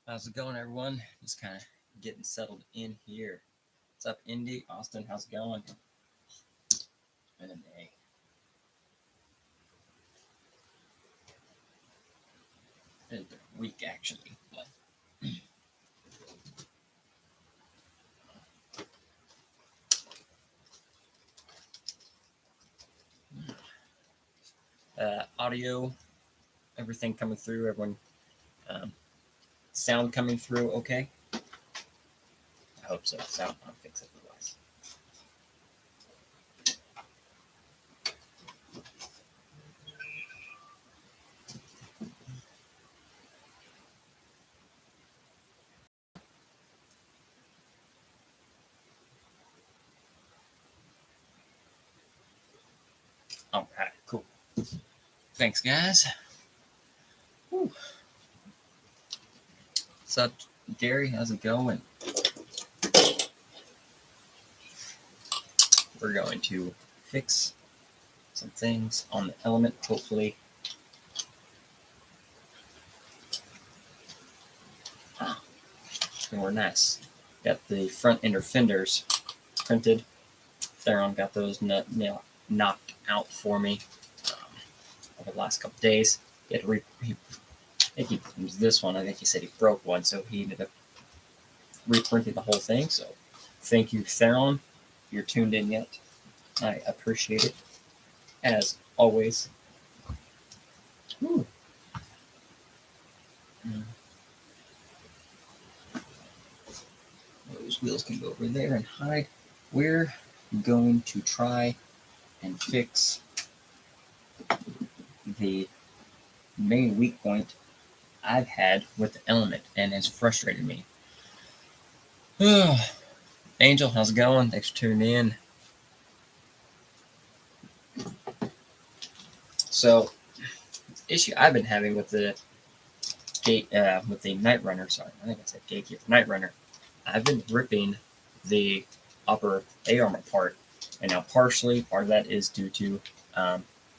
How's it going, everyone? Just kind of getting settled in here. What's up, Indy? Austin, how's it going? And a week, actually. But audio, everything coming through, everyone, um, sound coming through okay? I hope so. Sound, I'll fix it otherwise. All right, cool. Thanks, guys. Whew. What's up, Gary? How's it going? We're going to fix some things on the element, hopefully. And we're nice. Got the front ender fenders printed. Theron got those knocked out for me over the last couple days. He had to I think he used this one. I think he said he broke one, so he ended up reprinting the whole thing. So thank you, Theron. If you're tuned in yet, I appreciate it, as always. Whew. Those wheels can go over there and hide. We're going to try and fix the main weak point I've had with the element and has frustrated me. Angel, how's it going? Thanks for tuning in. So, the issue I've been having with the with the Night Runner, sorry, I think I said Gatekeeper Night Runner. I've been ripping the upper A-armor part, and now partially part of that is due to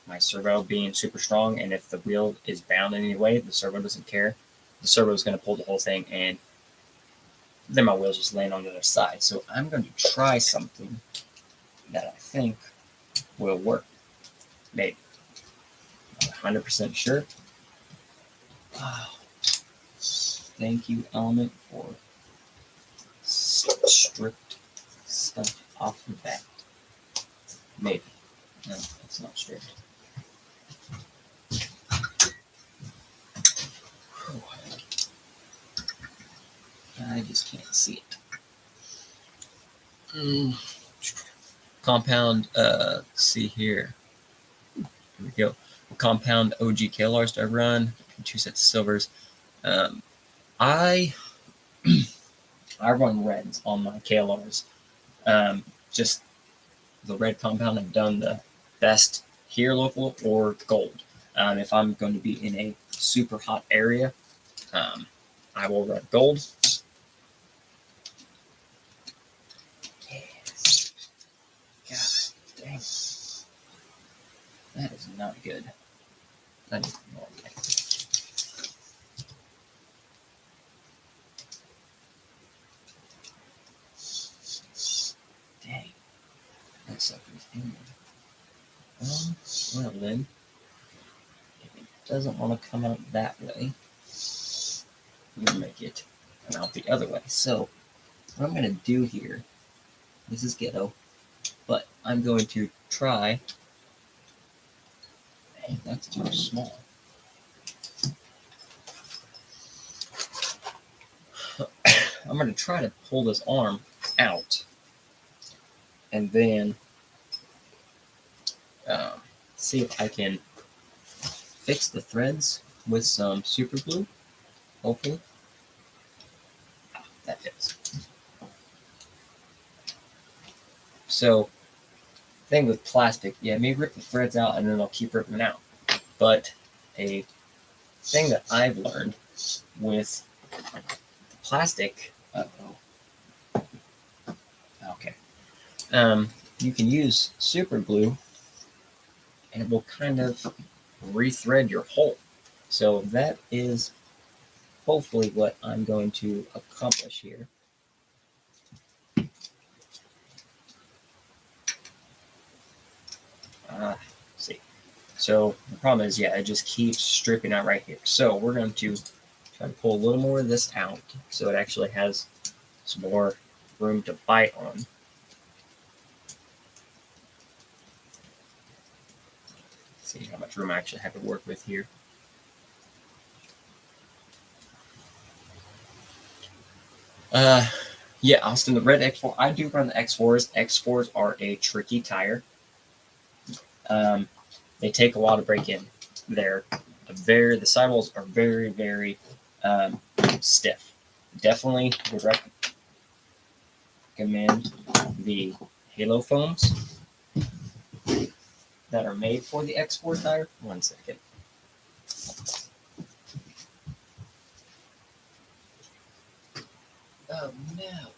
my servo being super strong, and if the wheel is bound in any way, the servo doesn't care. The servo is going to pull the whole thing, and then my wheels just land on the other side. So I'm going to try something that I think will work. Maybe. I'm 100% sure. Wow. Thank you, Element, for stripped stuff off the bat. Maybe. No, it's not stripped. I just can't see it. Compound, let's see here. Here we go. Compound OG KLRs do I run? 2 sets of silvers. I run reds on my KLRs. Just the red compound. I've done the best here local or gold. If I'm going to be in a super hot area, I will run gold. Yes. God dang. That is not good. That is not okay. Dang. That sucker's in there. Well then, if it doesn't want to come out that way, we'll make it come out the other way. So, what I'm going to do here, this is ghetto, but I'm going to try. Dang, that's too small. I'm going to try to pull this arm out and then see if I can fix the threads with some super glue, hopefully. That fits. So, thing with plastic, yeah, maybe rip the threads out and then I'll keep ripping them out. But a thing that I've learned with the plastic, okay, you can use super glue and it will kind of rethread your hole. So that is hopefully what I'm going to accomplish here. See. So the problem is, yeah, it just keeps stripping out right here. So we're going to try to pull a little more of this out so it actually has some more room to bite on. See how much room I actually have to work with here. Yeah, Austin, the red X4, I do run the X4s. X4s are a tricky tire. They take a while to break in. The sidewalls are very, very stiff. Definitely would recommend the Halo foams that are made for the X4 tire. 1 second. Oh no.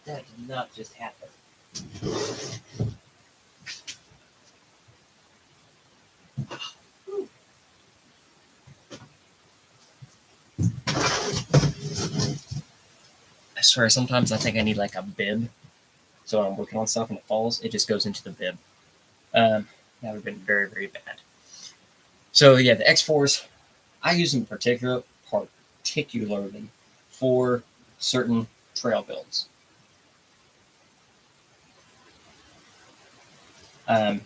That did not just happen. I swear, sometimes I think I need like a bib. So when I'm working on stuff and it falls, it just goes into the bib. That would have been very, very bad. So yeah, the X4s, I use them particularly for certain trail builds.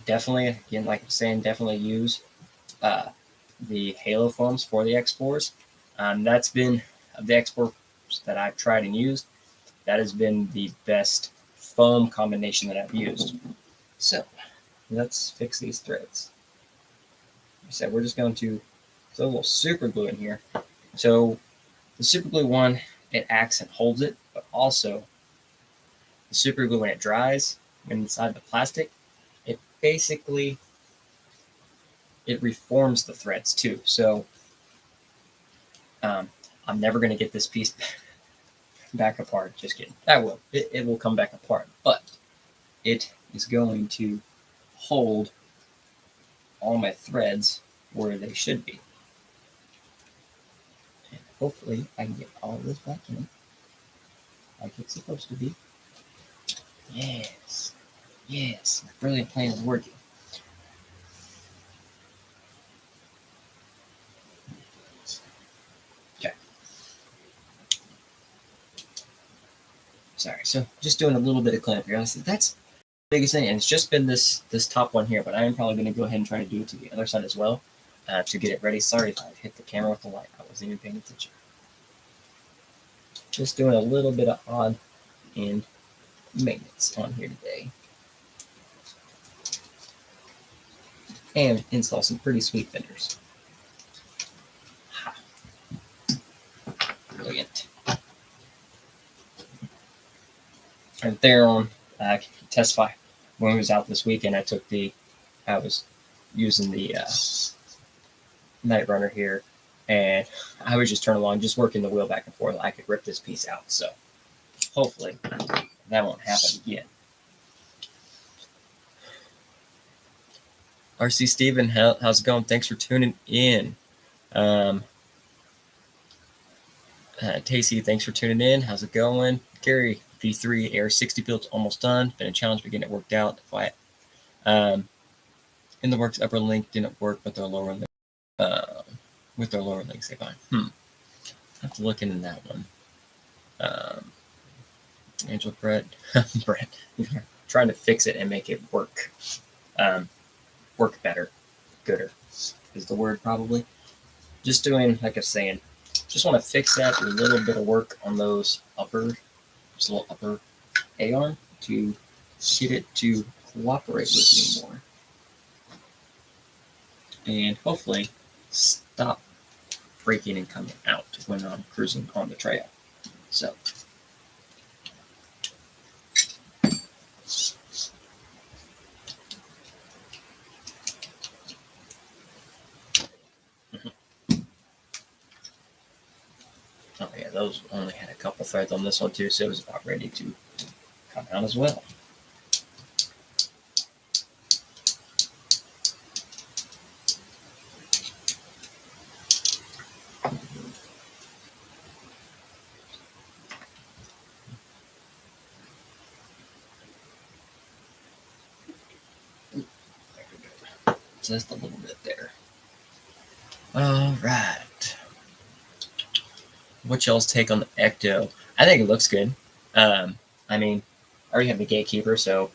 Definitely, again, like I'm saying, definitely use the Halo foams for the X4s. That's been, of the X4s that I've tried and used, that has been the best foam combination that I've used. So let's fix these threads. Like I said, we're just going to throw a little super glue in here. So the super glue one, it acts and holds it, but also the super glue, when it dries inside the plastic, it basically, it reforms the threads too. So I'm never going to get this piece back apart. Just kidding. I will. It will come back apart, but it is going to hold all my threads where they should be. And hopefully I can get all this back in like it's supposed to be. Yes. Yes. My brilliant plan is working. Okay. Sorry. So just doing a little bit of cleanup here. That's the biggest thing. And it's just been this top one here, but I am probably going to go ahead and try to do it to the other side as well to get it ready. Sorry if I hit the camera with the light. I wasn't even paying attention. Just doing a little bit of odd end maintenance on here today. And install some pretty sweet fenders. Brilliant. And there on Testify, when we was out this weekend, I was using the Night Runner here, and I was just turning along, just working the wheel back and forth. I could rip this piece out, so hopefully that won't happen again. RC Steven, how's it going? Thanks for tuning in. Tacey, thanks for tuning in. How's it going? Gary, V3 Air 60 build's almost done. Been a challenge for getting it worked out. In the works, upper link didn't work, but their lower link, with their lower links, they fine. I have to look into that one. Angela, Brett, trying to fix it and make it work. Work better, gooder is the word probably. Just doing, like I was saying, just want to fix that, do a little bit of work on those just a little upper A-arm to get it to cooperate with me more. And hopefully stop breaking and coming out when I'm cruising on the trail. So. Oh yeah, those only had a couple threads on this one too, so it was about ready to come out as well. Just a little bit there. All right. What y'all's take on the Ecto? I think it looks good. I mean, I already have the Gatekeeper, so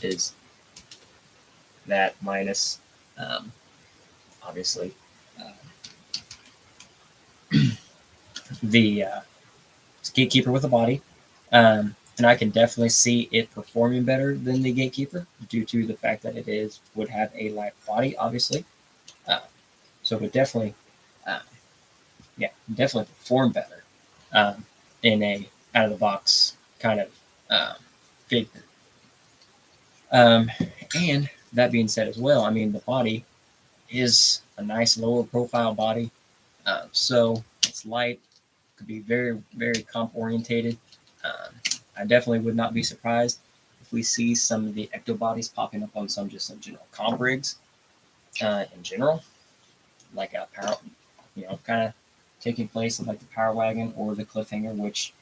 is that minus, obviously, the Gatekeeper with a body. And I can definitely see it performing better than the Gatekeeper due to the fact that it would have a light body, obviously. So it would definitely, uh, definitely perform better in a out of the box kind of figure. And that being said as well, I mean, the body is a nice lower profile body. So it's light, could be very, very comp orientated. I definitely would not be surprised if we see some of the ecto bodies popping up on some general comp rigs in general, like a power, kind of taking place of like the Power Wagon or the Cliffhanger, which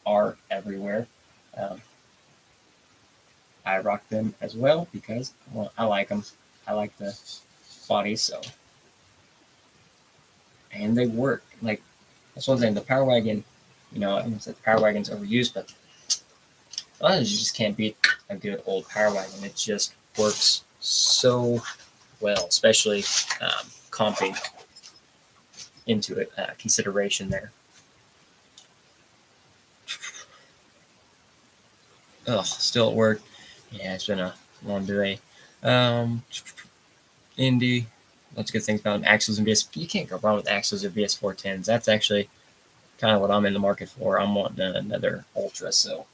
are everywhere. I rock them as well because I like them. I like the bodies, so and they work. Like that's one thing. The Power Wagon, I don't say the Power Wagon's overused, but sometimes you just can't beat a good old Power Wagon. It just works so well, especially comping into it consideration there. Oh, still at work. Yeah, it's been a long day. Indy, lots of good things about them. Axials and BS. You can't go wrong with axials or BS410s. That's actually kind of what I'm in the market for. I'm wanting another Ultra, so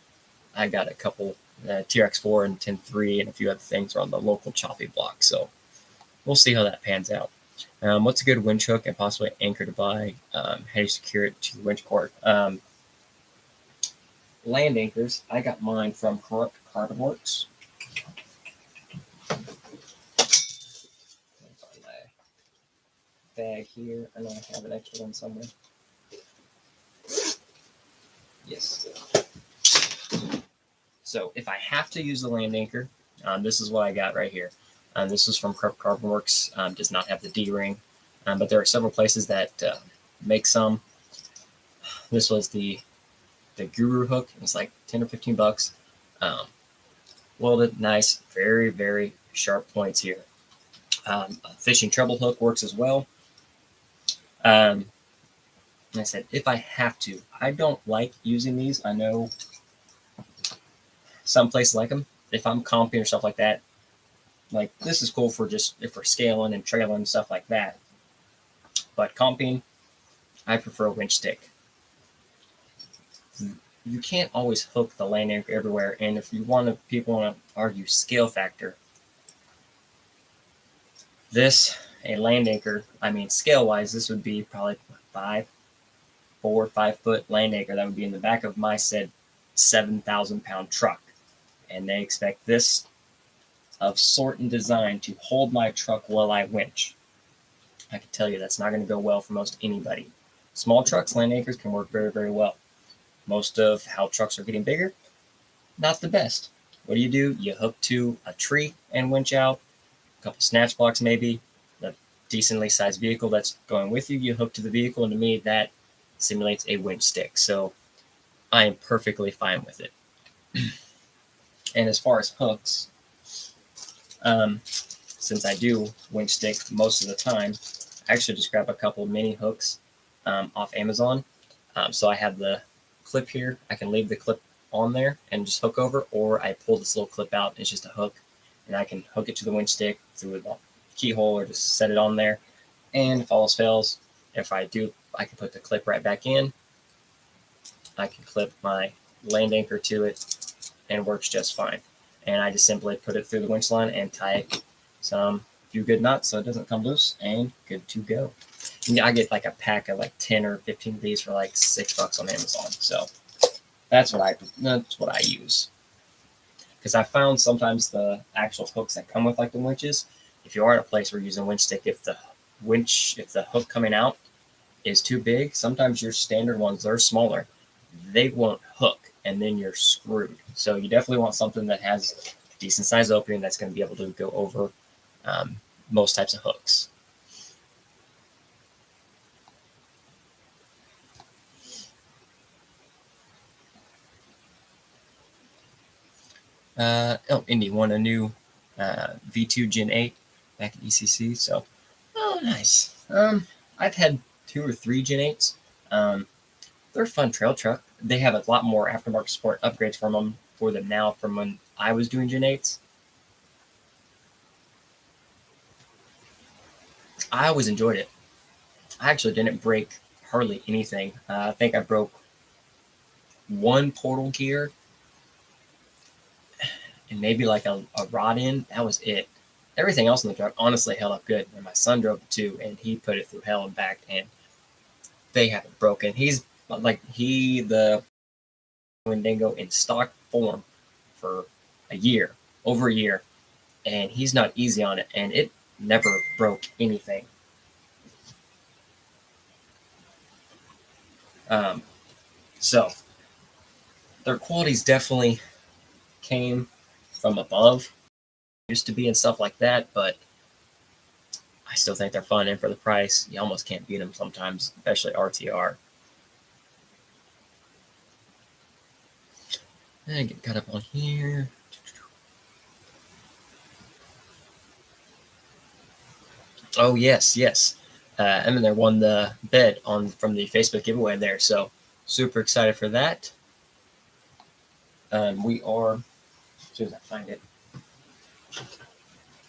I got a couple TRX4 and 10.3 and a few other things on the local choppy block. So we'll see how that pans out. What's a good winch hook and possibly anchor to buy? How do you secure it to your winch cord? Land anchors. I got mine from Corrupt Carbon Works. Bag here. I know I have an extra one somewhere. Yes. So if I have to use the land anchor, this is what I got right here. This is from Corrupt Carbon Works. Does not have the D-ring, but there are several places that make some. This was the Guru hook. It was like 10 or 15 bucks. Welded, nice, very, very sharp points here. A fishing treble hook works as well. I said, if I have to, I don't like using these. I know some places like them. If I'm comping or stuff like that, like this is cool for just if we're scaling and trailing and stuff like that. But comping, I prefer a winch stick. You can't always hook the land anchor everywhere, and if you people want to argue scale factor, a land anchor, I mean scale wise, this would be probably 4 or 5 foot land anchor that would be in the back of my said 7,000 pound truck, and they expect this of sort and design to hold my truck while I winch. I can tell you that's not going to go well for most anybody. Small trucks, land anchors can work very, very well. Most of how trucks are getting bigger, not the best. What do? You hook to a tree and winch out, a couple snatch blocks maybe, a decently sized vehicle that's going with you, you hook to the vehicle, and to me that simulates a winch stick. So I am perfectly fine with it. And as far as hooks, since I do winch stick most of the time, I actually just grab a couple mini hooks off Amazon. So I have the clip here. I can leave the clip on there and just hook over, or I pull this little clip out. It's just a hook, and I can hook it to the winch stick through the keyhole or just set it on there. And if all else fails, if I do, I can put the clip right back in. I can clip my land anchor to it, and it works just fine. And I just simply put it through the winch line and tie some few good knots so it doesn't come loose, and good to go. And I get like a pack of like 10 or 15 of these for like $6 on Amazon. So that's what I use. Because I found sometimes the actual hooks that come with like the winches, if you are at a place where you're using a winch stick, if the hook coming out is too big, sometimes your standard ones, they're smaller, they won't hook, and then you're screwed. So you definitely want something that has a decent size opening that's going to be able to go over most types of hooks. Indy won a new V2 Gen 8 back at ECC. So, oh, nice. I've had 2 or 3 Gen 8s. They're a fun trail truck. They have a lot more aftermarket support upgrades for them now from when I was doing Gen 8s. I always enjoyed it. I actually didn't break hardly anything. I think I broke 1 portal gear and maybe like a rod end. That was it. Everything else in the truck honestly held up good. And my son drove it too, and he put it through hell and back, and they haven't broken. He's like the Wendigo in stock form for over a year, and he's not easy on it, and it never broke anything. So their qualities definitely came from above. Used to be and stuff like that, but I still think they're fun, and for the price, you almost can't beat them sometimes, especially RTR. And get cut up on here. Oh yes, yes. And then won the bed from the Facebook giveaway there, so super excited for that. We are, as soon as I find it.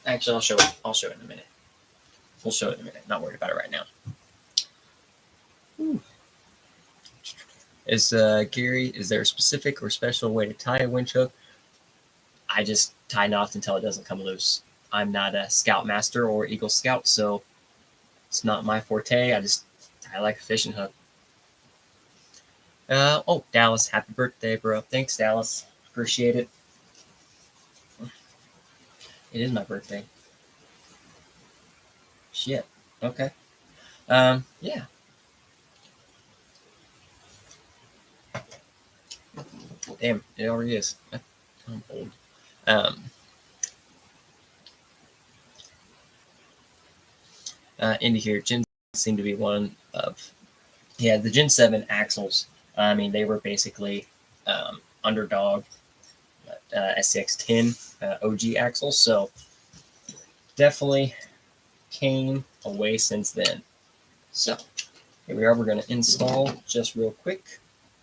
Actually, I'll show it. I'll show it in a minute. We'll show it in a minute. Not worried about it right now. Ooh. Gary, is there a specific or special way to tie a winch hook? I just tie knots until it doesn't come loose. I'm not a Scout Master or Eagle Scout, so it's not my forte. I just tie like a fishing hook. Dallas, happy birthday, bro. Thanks, Dallas. Appreciate it. It is my birthday. Shit. Okay. Yeah. Damn, it already is. I'm old. Into here, Gen seemed to be one of, the Gen 7 axles. I mean, they were basically underdog SCX10 OG axles, so definitely came away since then. So here we are. We're going to install just real quick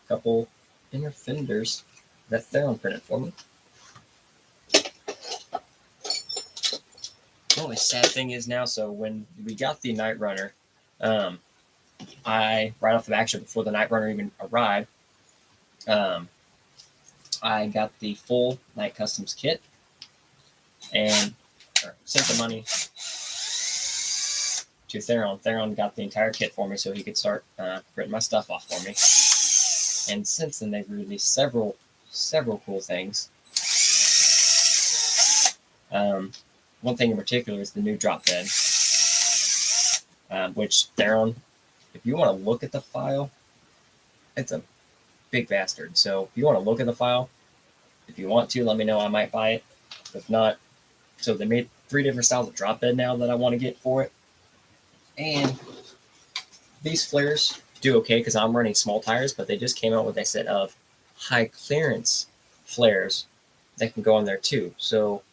a couple inner fenders that Theron printed for me. The only sad thing is now, so when we got the Night Runner, I right off the bat, actually before the Night Runner even arrived, I got the full Night Customs kit and sent the money to Theron. Theron got the entire kit for me so he could start printing my stuff off for me. And since then, they've released several cool things. One thing in particular is the new drop bed, which Theron, if you want to look at the file, it's a big bastard. So if you want to look at the file, if you want to, let me know. I might buy it. If not, so they made 3 different styles of drop bed now that I want to get for it. And these flares do okay because I'm running small tires, but they just came out with a set of high clearance flares that can go on there too. So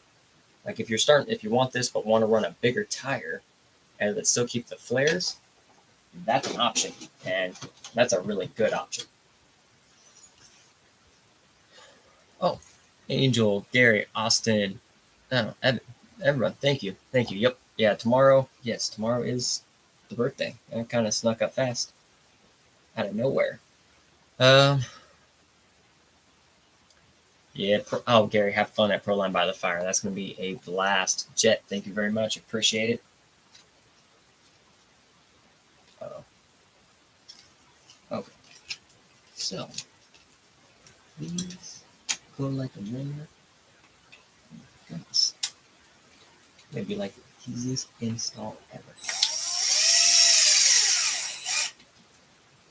like if you want this but want to run a bigger tire and that still keep the flares, that's an option, and that's a really good option. Oh, Angel, Gary, Austin, Evan, everyone, thank you. Yep, yeah, tomorrow is the birthday. That kind of snuck up fast out of nowhere. Yeah. Gary, have fun at Proline by the Fire. That's going to be a blast. Jet, thank you very much. Appreciate it. Okay. So, these go like a winner. Goodness. Maybe like the easiest install ever.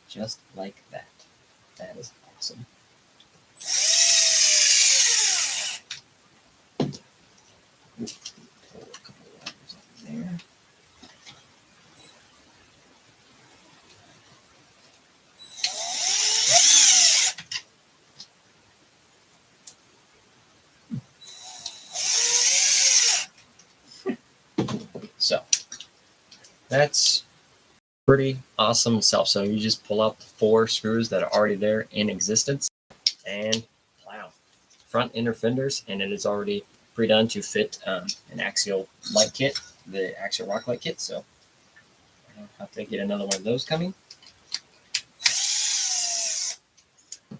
Just like that. That is awesome. that's pretty awesome itself. So you just pull out the 4 screws that are already there in existence, and wow, front inner fenders, and it is already pre-done to fit an axial light kit, the axial rock light kit. So I'll have to get another one of those coming.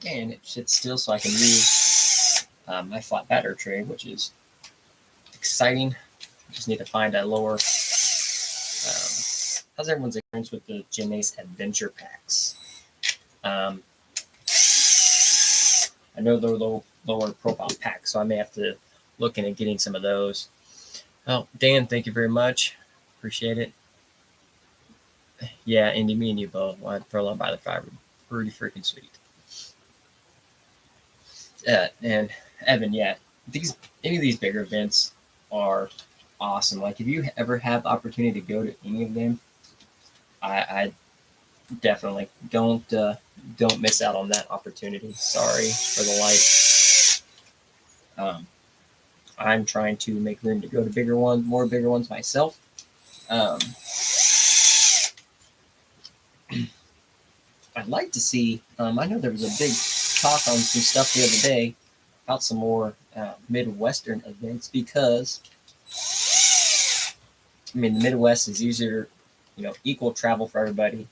And it sits still so I can use my flat battery tray, which is exciting. I just need to find a lower. How's everyone's experience with the Gymnase Adventure Packs? I know they're lower profile packs, so I may have to look into getting some of those. Oh, Dan, thank you very much. Appreciate it. Yeah, Indy, me and you both. Well, I'd throw by the fiber. Pretty freaking sweet. And Evan, yeah, any of these bigger events are awesome. Like if you ever have the opportunity to go to any of them, I definitely don't miss out on that opportunity. Sorry for the light. I'm trying to make room to go to more bigger ones myself. I'd like to see. I know there was a big talk on some stuff the other day about some more Midwestern events because I mean the Midwest is easier, equal travel for everybody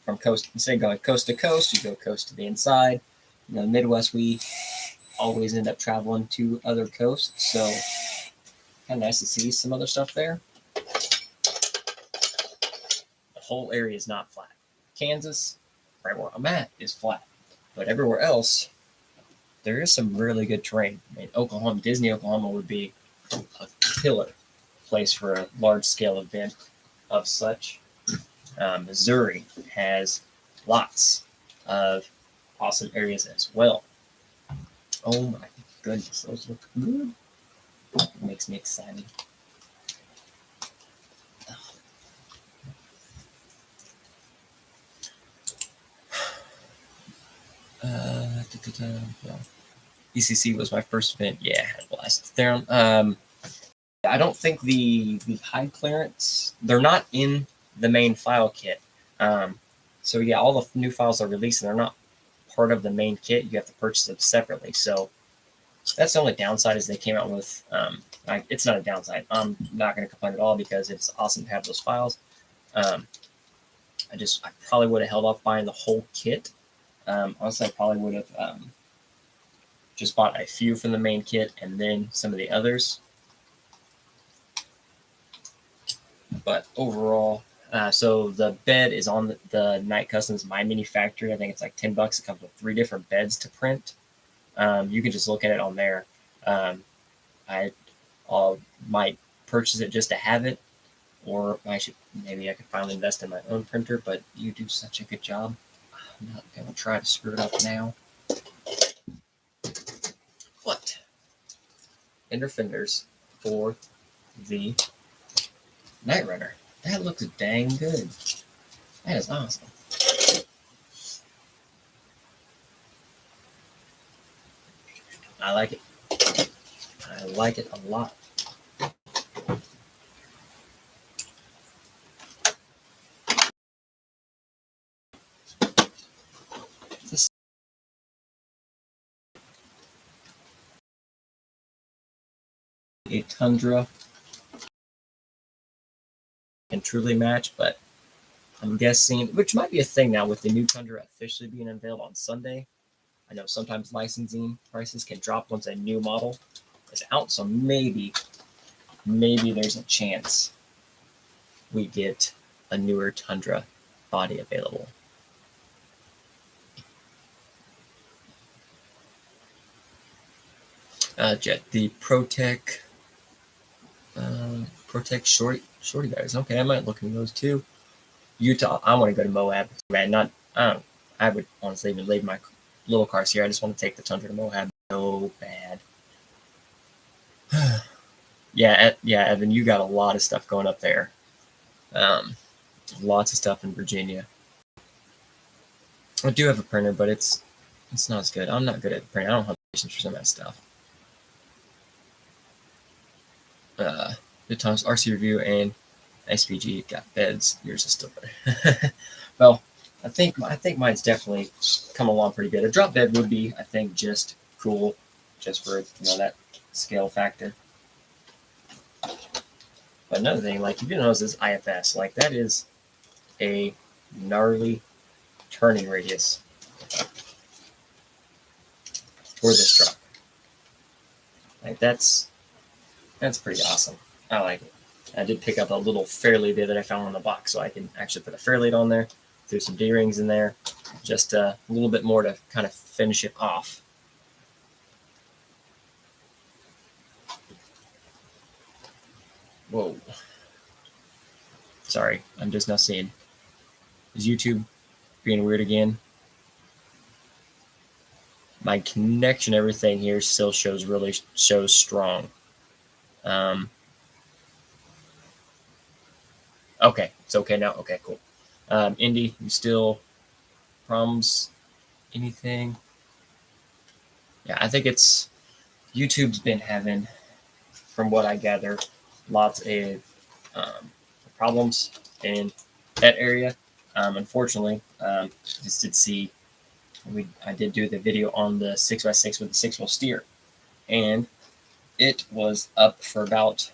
from coast. Instead of going coast to coast, you go coast to the inside. The Midwest we always end up traveling to other coasts, so kind of nice to see some other stuff there. The whole area is not flat. Kansas, right where I'm at, is flat, but everywhere else there is some really good terrain. I mean, Disney Oklahoma would be a killer place for a large-scale event of such. Missouri has lots of awesome areas as well. Oh my goodness, those look good. It makes me excited. ECC was my first event. Yeah, I had a blast there. I don't think the high clearance, they're not in the main file kit. So yeah, all the new files are released and they're not part of the main kit. You have to purchase them separately. So that's the only downside is they came out with, it's not a downside. I'm not going to complain at all because it's awesome to have those files. I probably would have held off buying the whole kit. Honestly, I probably would have just bought a few from the main kit and then some of the others. But overall, so the bed is on the Night Customs My Mini Factory. I think it's like $10. It comes with 3 different beds to print. You can just look at it on there. I might purchase it just to have it, or maybe I could finally invest in my own printer. But you do such a good job. I'm not gonna try to screw it up now. But inner fenders for the Night Runner. That looks dang good. That is awesome. I like it. I like it a lot. This a Tundra can truly match, but I'm guessing, which might be a thing now with the new Tundra officially being unveiled on Sunday. I know sometimes licensing prices can drop once a new model is out, so maybe there's a chance we get a newer Tundra body available. Jet, the ProTech shorty guys. Okay, I might look into those too. Utah, I want to go to Moab. Man, I would honestly even leave my little cars here. I just want to take the Tundra to Moab so bad. Yeah, Evan, you got a lot of stuff going up there. Lots of stuff in Virginia. I do have a printer, but it's not as good. I'm not good at printing. I don't have patience for some of that stuff. Good times RC review and SPG got beds. Yours is still better. Well, I think mine's definitely come along pretty good. A drop bed would be, I think, just cool, just for that scale factor. But another thing, like if you notice this IFS, like that is a gnarly turning radius for this truck. Like that's pretty awesome. I like it. I did pick up a little fairlead there that I found on the box, so I can actually put a fairlead on there, threw some D-rings in there, just a little bit more to kind of finish it off. Whoa. Sorry, I'm just now seeing. Is YouTube being weird again? My connection, everything here still shows strong. Okay, it's okay now. Okay, cool. Indy, you still problems? Anything? Yeah, I think it's YouTube's been having, from what I gather, lots of problems in that area. Unfortunately, just did see I did do the video on the 6x6 with the 6-wheel steer, and it was up for about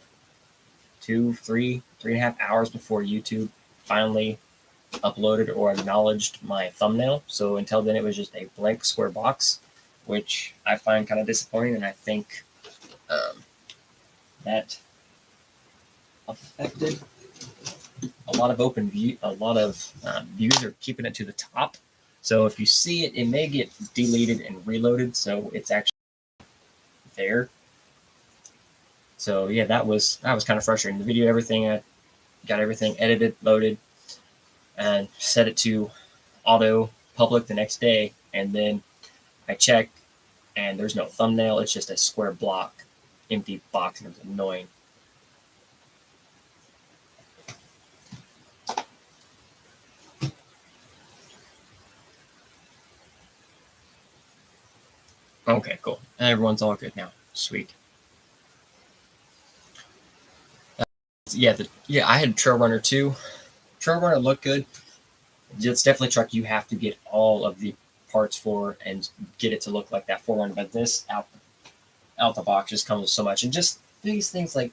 3.5 hours before YouTube finally uploaded or acknowledged my thumbnail. So until then, it was just a blank square box, which I find kind of disappointing, and I think that affected a lot of a lot of views are keeping it to the top. So if you see it, it may get deleted and reloaded, so it's actually there. So yeah, that was kind of frustrating. The video, I got everything edited, loaded, and set it to auto public the next day, and then I check, and there's no thumbnail. It's just a square block, empty box, and it was annoying. Okay, cool. Everyone's all good now. Sweet. Yeah, I had Trail Runner too. Trail Runner looked good. It's definitely a truck you have to get all of the parts for and get it to look like that 4Runner. But this out the box just comes with so much, and just these things like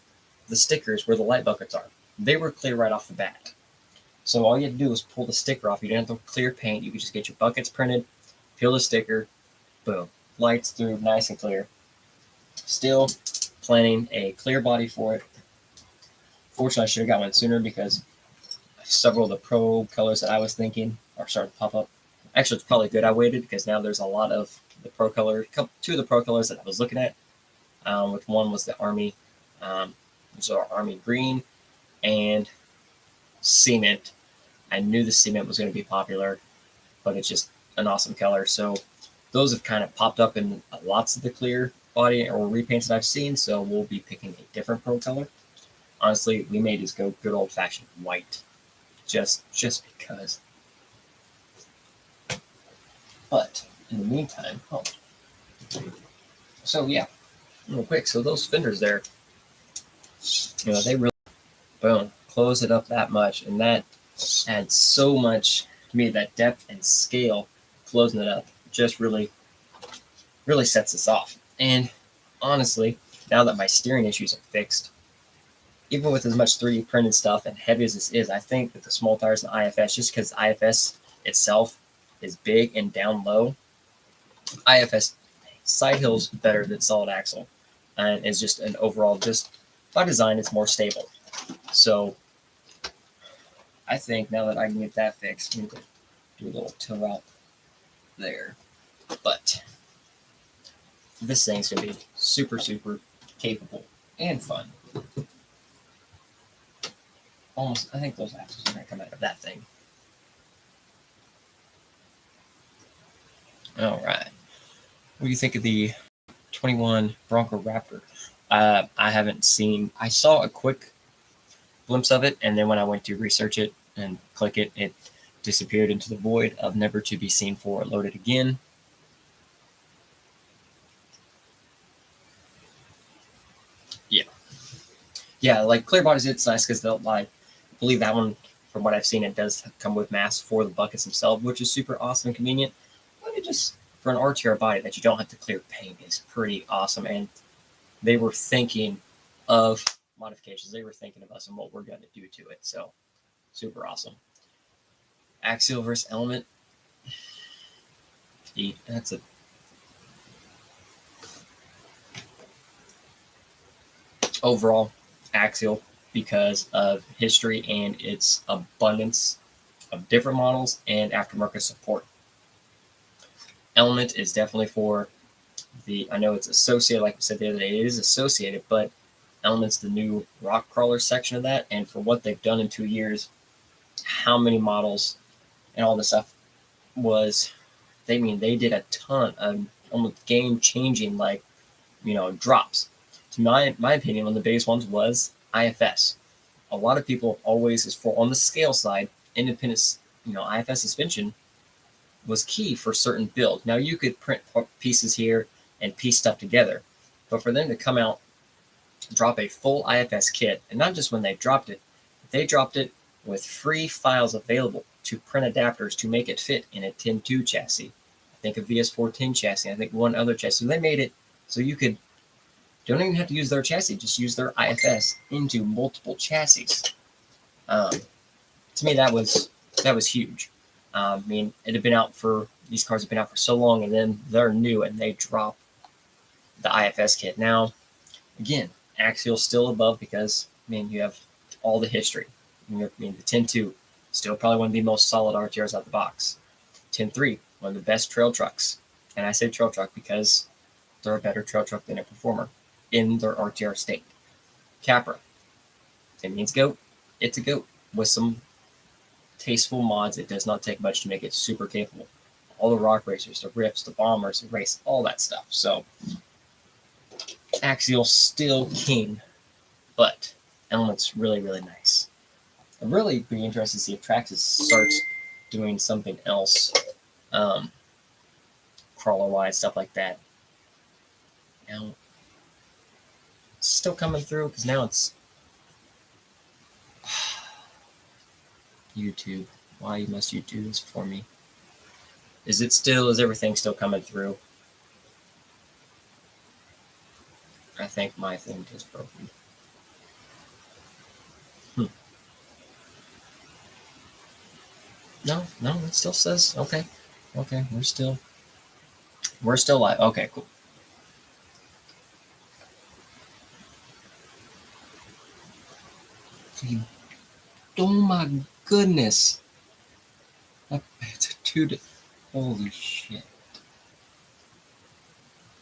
the stickers where the light buckets are, they were clear right off the bat. So all you had to do was pull the sticker off. You didn't have to clear paint. You could just get your buckets printed, peel the sticker, boom, lights through, nice and clear. Still planning a clear body for it. Fortunately, I should have got one sooner because several of the pro colors that I was thinking are starting to pop up. Actually, it's probably good I waited because now there's a lot of the pro color, two of the pro colors that I was looking at. With one was the Army, so Army green and cement. I knew the cement was going to be popular, but it's just an awesome color. So those have kind of popped up in lots of the clear body or repaints that I've seen. So we'll be picking a different pro color. Honestly, we may just go good old fashioned white, just because. But in the meantime, so yeah, real quick. So those fenders there, they really boom close it up that much, and that adds so much to me. That depth and scale, closing it up, just really sets this off. And honestly, now that my steering issues are fixed, even with as much 3D printed stuff and heavy as this is, I think that the small tires and the IFS, just because IFS itself is big and down low, IFS side hills better than solid axle, and is just an overall, just by design, it's more stable. So I think now that I can get that fixed, I'm going to do a little toe out there. But this thing's going to be super capable and fun. Almost, I think those axles are going to come out of that thing. All right. What do you think of the 21 Bronco Raptor? I haven't seen, I saw a quick glimpse of it, and then when I went to research it and click it, it disappeared into the void of never to be seen for or loaded again. Yeah, like clear bodies, it's nice because they'll like believe that one, from what I've seen, it does come with masks for the buckets themselves, which is super awesome and convenient. But it just, for an RTR body that you don't have to clear paint, is pretty awesome. And they were thinking of modifications. They were thinking of us and what we're going to do to it. So super awesome. Axial versus element. That's a overall axial because of history and its abundance of different models and aftermarket support. Element is definitely for I know it's associated, like we said the other day, it is associated, but Element's the new rock crawler section of that. And for what they've done in 2 years, how many models and all this stuff was, they did a ton of almost game-changing, drops. To my opinion, one of the biggest ones was IFS. A lot of people always, on the scale side, independent, IFS suspension was key for certain builds. Now, you could print pieces here and piece stuff together, but for them to come out, drop a full IFS kit, and not just when they dropped it with free files available to print adapters to make it fit in a 10.2 chassis. I think a VS410 chassis, I think one other chassis. So they made it so you don't even have to use their chassis, just use their IFS into multiple chassis. To me, that was huge. These cars have been out for so long, and then they're new and they drop the IFS kit. Now, again, axial still above because, you have all the history. The 10.2, still probably one of the most solid RTRs out the box. 10.3, one of the best trail trucks. And I say trail truck because they're a better trail truck than a Performer in their RTR state. Capra, it means goat. It's a goat with some tasteful mods. It does not take much to make it super capable. All the rock racers, the Rifts, the Bombers, the race, all that stuff. So axial still king, but Element's really, really nice. I'd really be interested to see if Traxxas starts doing something else, crawler-wise, stuff like that. Now, it's still coming through because now it's YouTube. Why must you do this for me? Is everything still coming through? I think my thing just broken. No, it still says, okay, we're still live. Okay, cool. Oh my goodness. It's a 2 holy shit.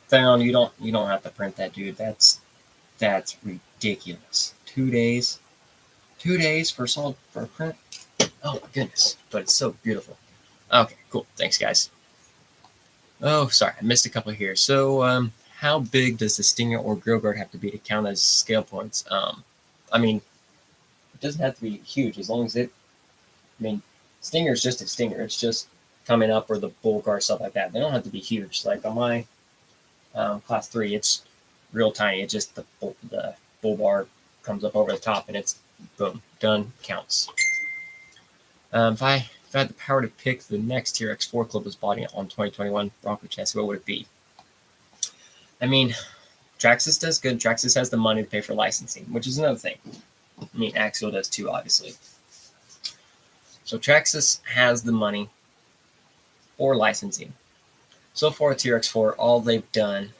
Theron, you don't have to print that, dude. That's ridiculous. 2 days. 2 days for a print? Oh my goodness. But it's so beautiful. Okay, cool. Thanks, guys. Oh, sorry, I missed a couple here. So, how big does the stinger or grill guard have to be to count as scale points? It doesn't have to be huge as long as stinger is just a stinger. It's just coming up, or the bull guard, stuff like that. They don't have to be huge. Like on my class 3, it's real tiny. It's just the bull bar comes up over the top, and it's boom, done, counts. If I had the power to pick the next TRX4 clipless body on 2021 Bronco chassis, what would it be? Traxxas does good. Traxxas has the money to pay for licensing, which is another thing. Axial does too, obviously. So Traxxas has the money for licensing. So far, TRX4, all they've done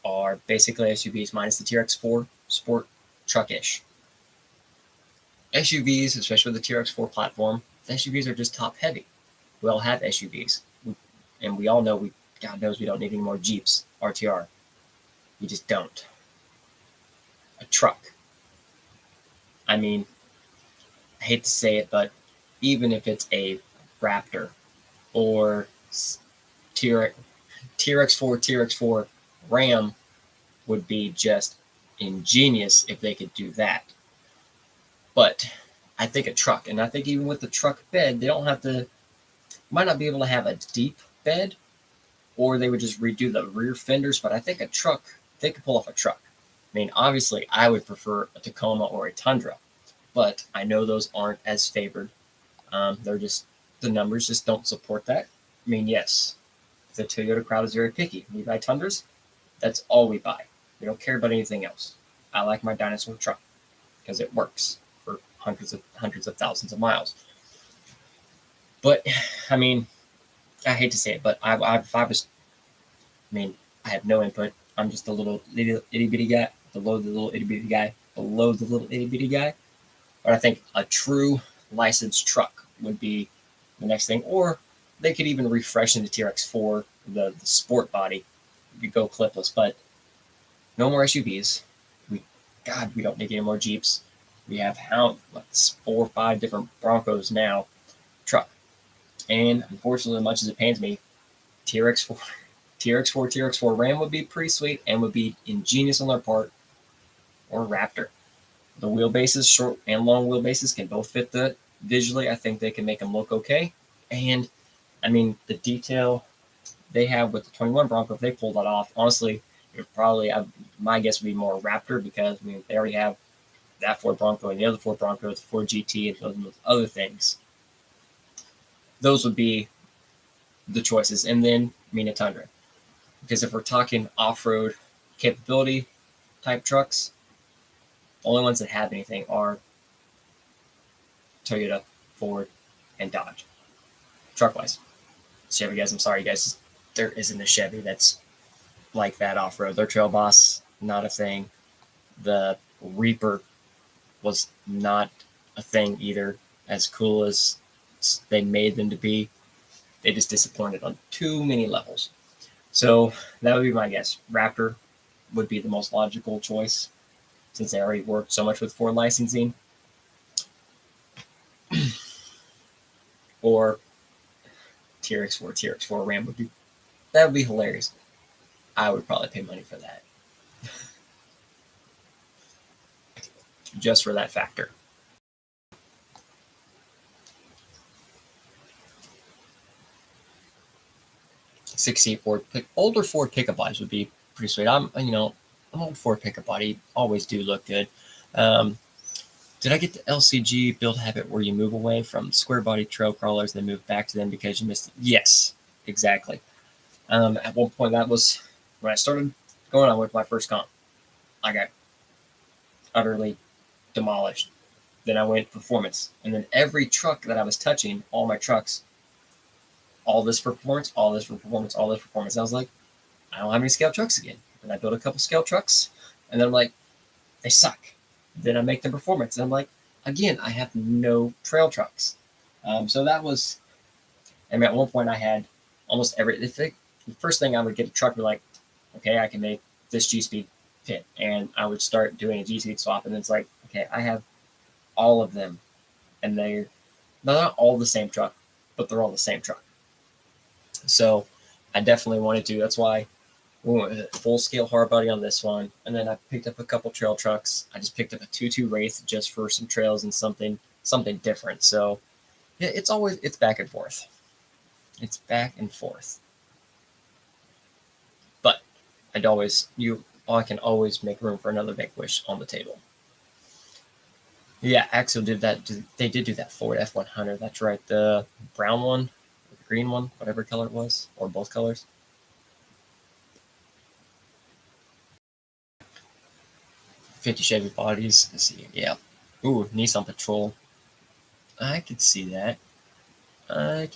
are basically SUVs minus the TRX4 Sport truck-ish. SUVs, especially with the TRX4 platform, the SUVs are just top-heavy. We all have SUVs. And we all know, God knows we don't need any more Jeeps, RTR. We just don't. A truck. I hate to say it, but even if it's a Raptor or TRX4 Ram would be just ingenious if they could do that. But I think a truck, and I think even with the truck bed, they might not be able to have a deep bed, or they would just redo the rear fenders. But I think a truck, they could pull off a truck. Obviously, I would prefer a Tacoma or a Tundra. but I know those aren't as favored. They're just, the numbers just don't support that. I mean, yes, the Toyota crowd is very picky. We buy Tundras, that's all we buy. We don't care about anything else. I like my dinosaur truck because it works for hundreds of thousands of miles. But I mean, I hate to say it, but if I was, I mean, I have no input. I'm just a little itty bitty guy, below the little itty bitty guy, below the little itty bitty guy. But I think a true licensed truck would be the next thing. Or they could even refresh into TRX4, the sport body. You go clipless, but no more SUVs. We don't need any more Jeeps. We have 4 or 5 different Broncos now. Truck. And unfortunately, as much as it pains me, TRX4 Ram would be pretty sweet and would be ingenious on their part. Or Raptor. The wheelbases, short and long wheelbases, can both fit the visually. I think they can make them look okay. And I mean, the detail they have with the 21 Bronco, if they pull that off, honestly, it probably, my guess would be more Raptor, because I mean, they already have that Ford Bronco and the other Ford Bronco, the Ford GT, and those other things. Those would be the choices. And then, I mean, a Tundra. Because if we're talking off-road capability type trucks, the only ones that have anything are Toyota, Ford, and Dodge. Truck-wise. Chevy guys, I'm sorry, guys. There isn't a Chevy that's like that off-road. Their Trail Boss, not a thing. The Reaper was not a thing either. As cool as they made them to be, they just disappointed on too many levels. So that would be my guess. Raptor would be the most logical choice, since they already worked so much with Ford licensing. Or TRX4 Ram would be hilarious. I would probably pay money for that. Just for that factor. Older Ford pickup bodies would be pretty sweet. I'm old Ford pickup body, always do look good. Did I get the LCG build habit where you move away from square body trail crawlers and then move back to them because you missed it? Yes, exactly. At one point, that was when I started going on with my first comp. I got utterly demolished. Then I went performance, and then every truck that I was touching, all my trucks, all this for performance, all this for performance, all this for performance. I was like, I don't have any scale trucks again. And I built a couple scale trucks, and then I'm like, they suck. Then I make them performance, and I'm like, again, I have no trail trucks. So that was, I mean, at one point I had almost the first thing I would get a truck, be like, okay, I can make this G-Speed fit. And I would start doing a G-Speed swap, and it's like, okay, I have all of them. And they're not all the same truck, but they're all the same truck. So I definitely wanted to. That's why we went with full scale hard body on this one. And then I picked up a couple trail trucks. I just picked up a 2.2 Wraith just for some trails and something different. So yeah, it's back and forth. It's back and forth. But I can always make room for another Vanquish on the table. Yeah, Axial did that. They did do that Ford F100. That's right. The brown one, the green one, whatever color it was, or both colors. $50 Chevy bodies. Let's see. Yeah. Ooh, Nissan Patrol. I could see that. Yeah,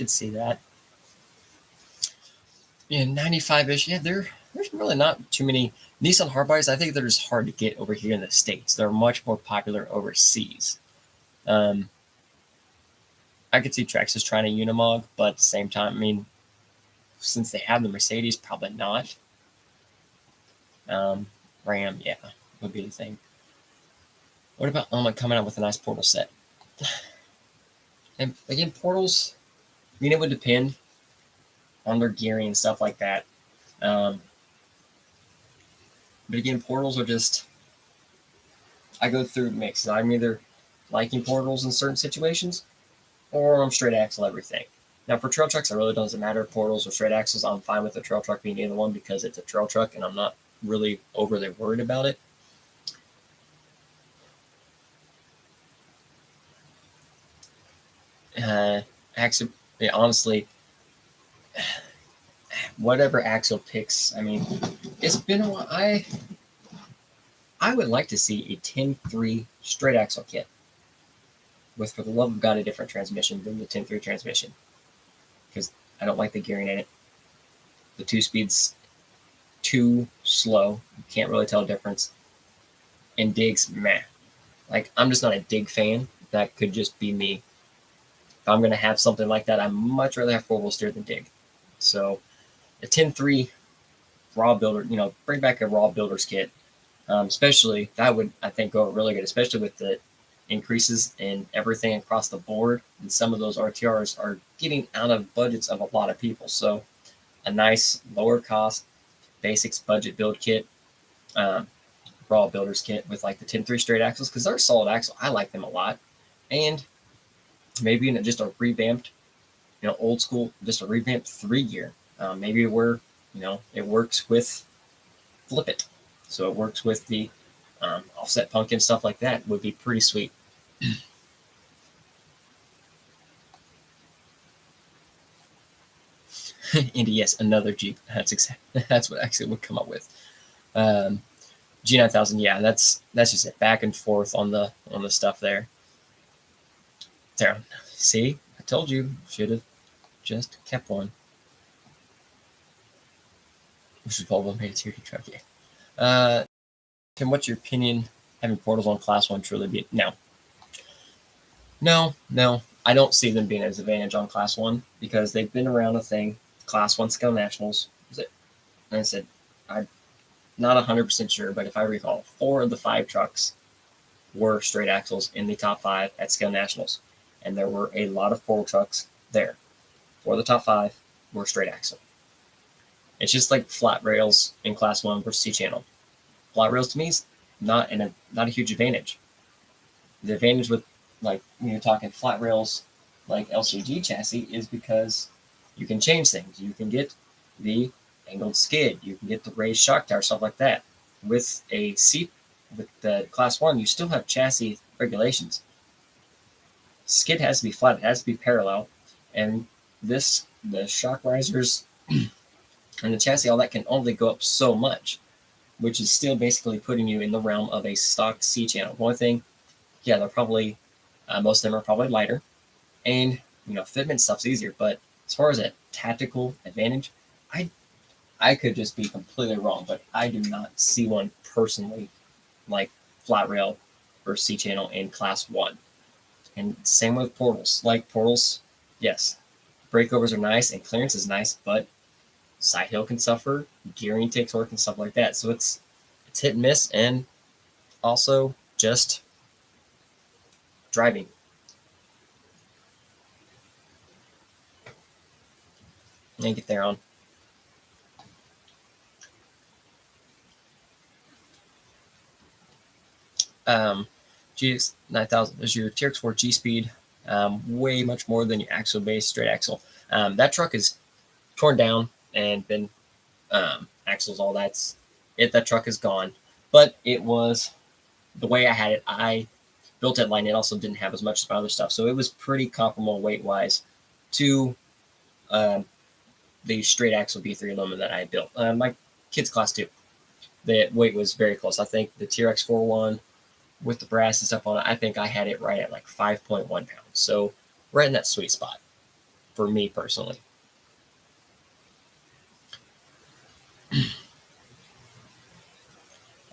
95-ish. Yeah, there's really not too many Nissan hard bodies. I think they're just hard to get over here in the States. They're much more popular overseas. I could see Traxxas trying to Unimog, but at the same time, I mean, since they have the Mercedes, probably not. Ram, yeah, would be the thing. What about coming out with a nice portal set? And again, portals, I mean, it would depend on their gearing and stuff like that. But again, portals are just, I go through mixes. I'm either liking portals in certain situations, or I'm straight axle everything. Now for trail trucks, it really doesn't matter if portals or straight axles. I'm fine with the trail truck being either one because it's a trail truck and I'm not really overly worried about it. Axial, yeah, honestly, whatever Axial picks, I mean, it's been a while. I would like to see a 10-3 straight axle kit with, for the love of God, a different transmission than the 10-3 transmission, because I don't like the gearing in it. The 2-speed's too slow. You can't really tell a difference. And digs, meh. Like, I'm just not a dig fan. That could just be me. If I'm going to have something like that, I'd much rather have 4-wheel steer than dig. So a 10-3 raw builder, bring back a raw builder's kit. Especially, that would, I think, go really good, especially with the increases in everything across the board. And some of those RTRs are getting out of budgets of a lot of people. So a nice lower cost basics budget build kit, raw builder's kit with like the 10-3 straight axles, because they're a solid axle. I like them a lot. And maybe just a revamped, old school, just a revamped 3-gear. Maybe where, it works with flip it. So it works with the offset pumpkin, stuff like that would be pretty sweet. And yes, another Jeep. That's what actually would come up with. G9000, yeah, that's just it. Back and forth on the stuff there. There, see, I told you, should have just kept one. Which is probably made a tier 2 truck. Yeah. Tim, what's your opinion? Having portals on Class 1 truly be No. I don't see them being an advantage on Class 1 because they've been around a thing. Class 1 Scale Nationals. And I said, I'm not 100% sure, but if I recall, 4 of the 5 trucks were straight axles in the top 5 at Scale Nationals. And there were a lot of portal trucks there. 4 of the top 5 were straight axle. It's just like flat rails in Class 1 versus C-channel. Flat rails to me is not a huge advantage. The advantage with, like, when you're talking flat rails like LCG chassis is because you can change things. You can get the angled skid. You can get the raised shock tower, stuff like that. With the Class 1, you still have chassis regulations. Skid has to be flat. It has to be parallel. And the shock risers and the chassis, all that can only go up so much, which is still basically putting you in the realm of a stock C-channel. One thing, yeah, they're probably, most of them are probably lighter, and fitment stuff's easier. But as far as a tactical advantage, I could just be completely wrong, but I do not see one personally like flat rail or C-channel in Class 1. And same with portals. Like portals, yes, breakovers are nice and clearance is nice, but side hill can suffer, gearing takes work and stuff like that. So it's hit and miss, and also just driving. And get there on. GX9000 is your TRX4 G speed, way much more than your axle base straight axle. That truck is torn down and been axles, all that's it. That truck is gone, but it was the way I had it. I built that line. It also didn't have as much other stuff, so it was pretty comparable weight wise to the straight axle B3 aluminum that I built. My kids' Class 2, the weight was very close. I think the TRX4 one with the brass and stuff on it, I think I had it right at like 5.1 pounds. So right in that sweet spot for me personally.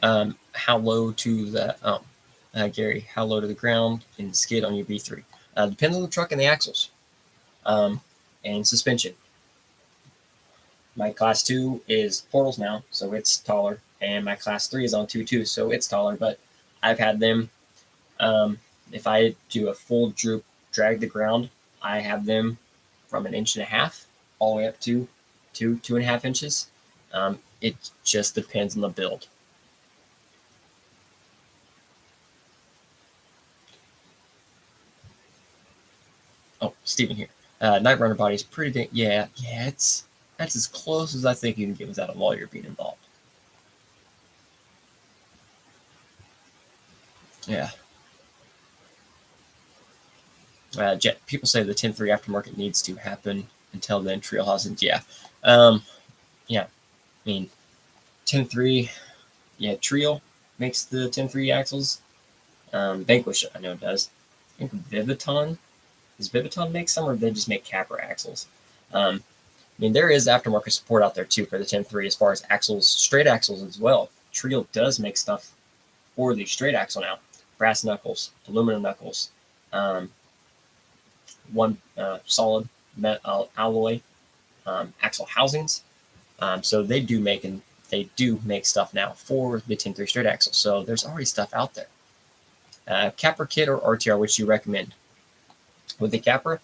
How low to the Gary? How low to the ground and skid on your B3? Depends on the truck and the axles, and suspension. My Class 2 is portals now, so it's taller, and my Class 3 is on 2.2, so it's taller. But I've had them. If I do a full droop, drag the ground, I have them from 1.5 inches all the way up to 2.5 inches. It just depends on the build. Oh, Steven here. Night Runner body is pretty big. Yeah, that's as close as I think you can get without a lawyer being involved. Yeah. People say the 10.3 aftermarket needs to happen. Until then, Trio hasn't. Yeah. Yeah. I mean, 10.3, yeah, Trio makes the 10.3 axles. Vanquish, I know, does. I think Viviton. Does Viviton make some, or they just make Capra axles? I mean, there is aftermarket support out there, too, for the 10.3 as far as axles, straight axles as well. Trio does make stuff for the straight axle now. Brass knuckles, aluminum knuckles, one solid metal alloy, axle housings. So they do make stuff now for the 10.3 straight axle. So there's already stuff out there. Capra kit or RTR, which you recommend? With the Capra,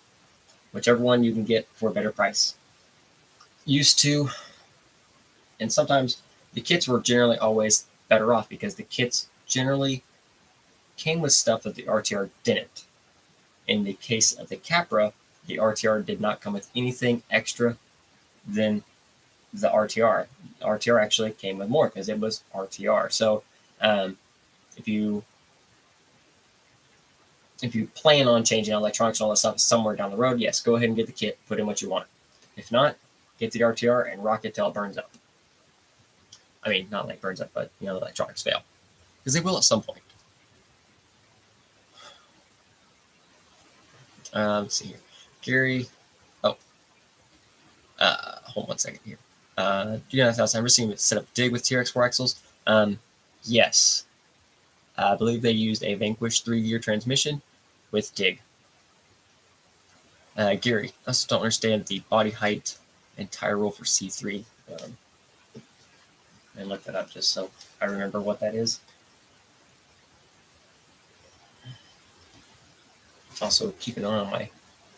whichever one you can get for a better price. Used to, and sometimes the kits were generally always better off because the kits generally came with stuff that the RTR didn't. In the case of the Capra, the RTR did not come with anything extra than the RTR. RTR actually came with more because it was RTR. So if you plan on changing electronics and all that stuff somewhere down the road, yes, go ahead and get the kit, put in what you want. If not, get the RTR and rock it till it burns up. I mean, not like burns up, but the electronics fail. Because they will at some point. Let's see here. Gary, hold on 1 second here. Do you guys have ever seen it set up dig with TRX4 axles? Yes. I believe they used a Vanquish 3-gear transmission with dig. Gary, I still don't understand the body height and tire roll for C3. And look that up just so I remember what that is. Also, keep an eye on my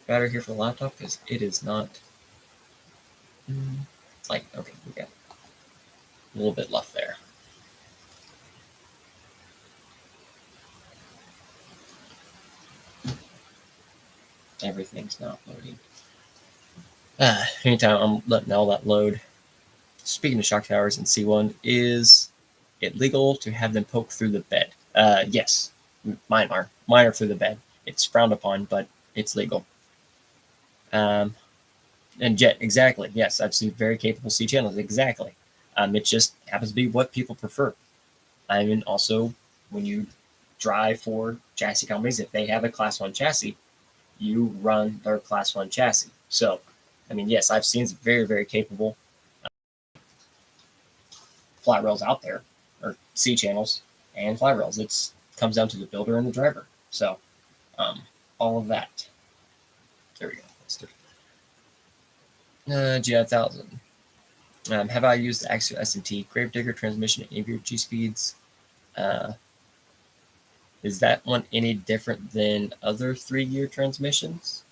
battery here for the laptop because it is not like, okay, we got a little bit left there. Everything's not loading. Anytime I'm letting all that load. Speaking of shock towers in C1, is it legal to have them poke through the bed? Yes, mine are. Mine are through the bed. It's frowned upon, but it's legal. And Jet, exactly. Yes, I've seen very capable C channels. Exactly. It just happens to be what people prefer. I mean, also, when you drive for chassis companies, if they have a Class 1 chassis, you run their Class 1 chassis. So, I mean, yes, I've seen some very, very capable flat rails out there, or C channels and flat rails. It comes down to the builder and the driver. So, all of that. There we go. Let's do it. G1000. Have I used the axial S&T Gravedigger transmission at any G speeds? Is that one any different than other 3-gear transmissions?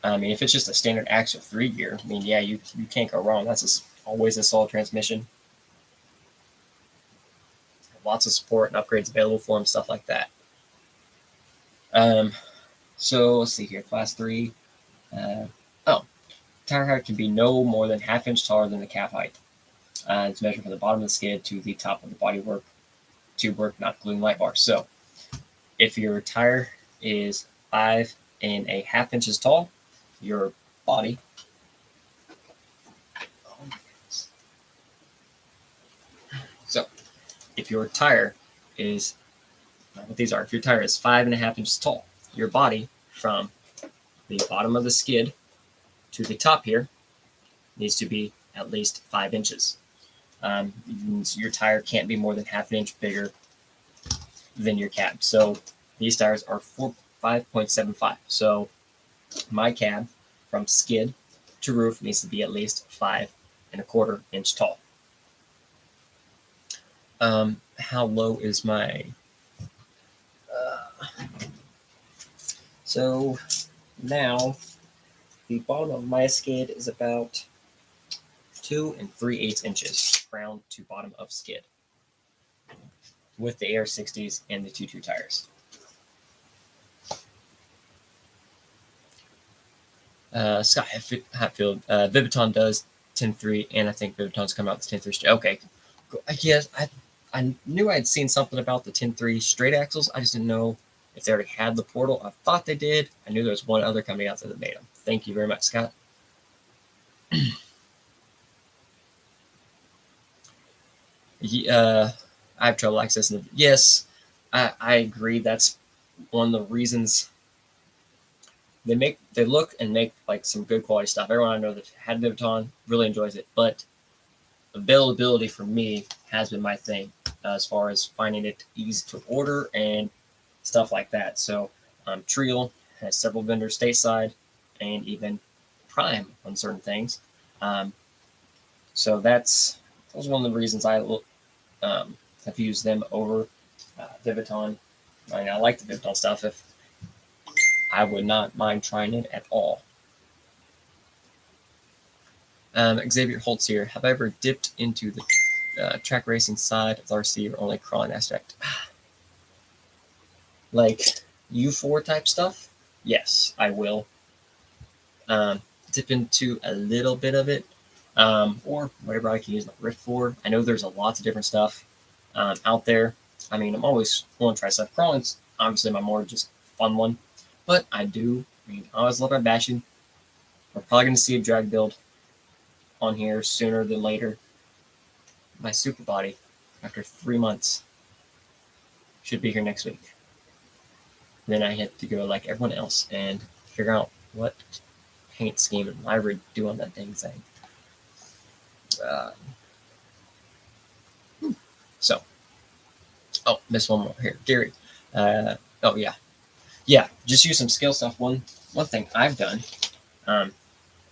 I mean, if it's just a standard axial 3-gear, I mean, yeah, you can't go wrong. That's always a solid transmission. Lots of support and upgrades available for them, stuff like that. So let's see here, Class 3. Tire height can be no more than ½ inch taller than the cap height. It's measured from the bottom of the skid to the top of the bodywork, tube work, not gluing light bar. So if your tire is 5½ inches tall, your body. Oh my goodness. So if your tire is, what these are, if your tire is 5½ inches tall, your body from the bottom of the skid to the top here needs to be at least 5 inches. Your tire can't be more than ½ inch bigger than your cab. So these tires are 5.75. So my cab from skid to roof needs to be at least 5¼ inch tall. How low is my? So now the bottom of my skid is about 2 3/8 inches ground to bottom of skid with the AR60s and the 2.2 tires. Scott Hatfield, Viviton does 10.3, and I think Viviton's come out with 10.3. Okay, yes, I knew I'd seen something about the 10.3 straight axles. I just didn't know If they already had the portal, I thought they did. I knew there was one other company out there that made them. Thank you very much, Scott. I have trouble accessing it. Yes, I agree. That's one of the reasons they look and make like some good quality stuff. Everyone I know that had Viviton really enjoys it, but availability for me has been my thing as far as finding it easy to order and stuff like that. So Trial has several vendors stateside and even Prime on certain things. So that was one of the reasons I have used them over Viviton. I mean, I like the Viviton stuff. If I would not mind trying it at all. Xavier Holtz here. Have I ever dipped into the track racing side of the RC or only crawling aspect? Like U4 type stuff? Yes, I will. Dip into a little bit of it, or whatever I can use my Rift for. I know there's lots of different stuff out there. I mean, I'm always willing to try stuff. Crawling's obviously my more just fun one, but I always love my bashing. We're probably going to see a drag build on here sooner than later. My super body, after 3 months, should be here next week. Then I have to go like everyone else and figure out what paint scheme I would do on that dang thing. Missed one more here, Gary. Yeah. Just use some scale stuff. One thing I've done,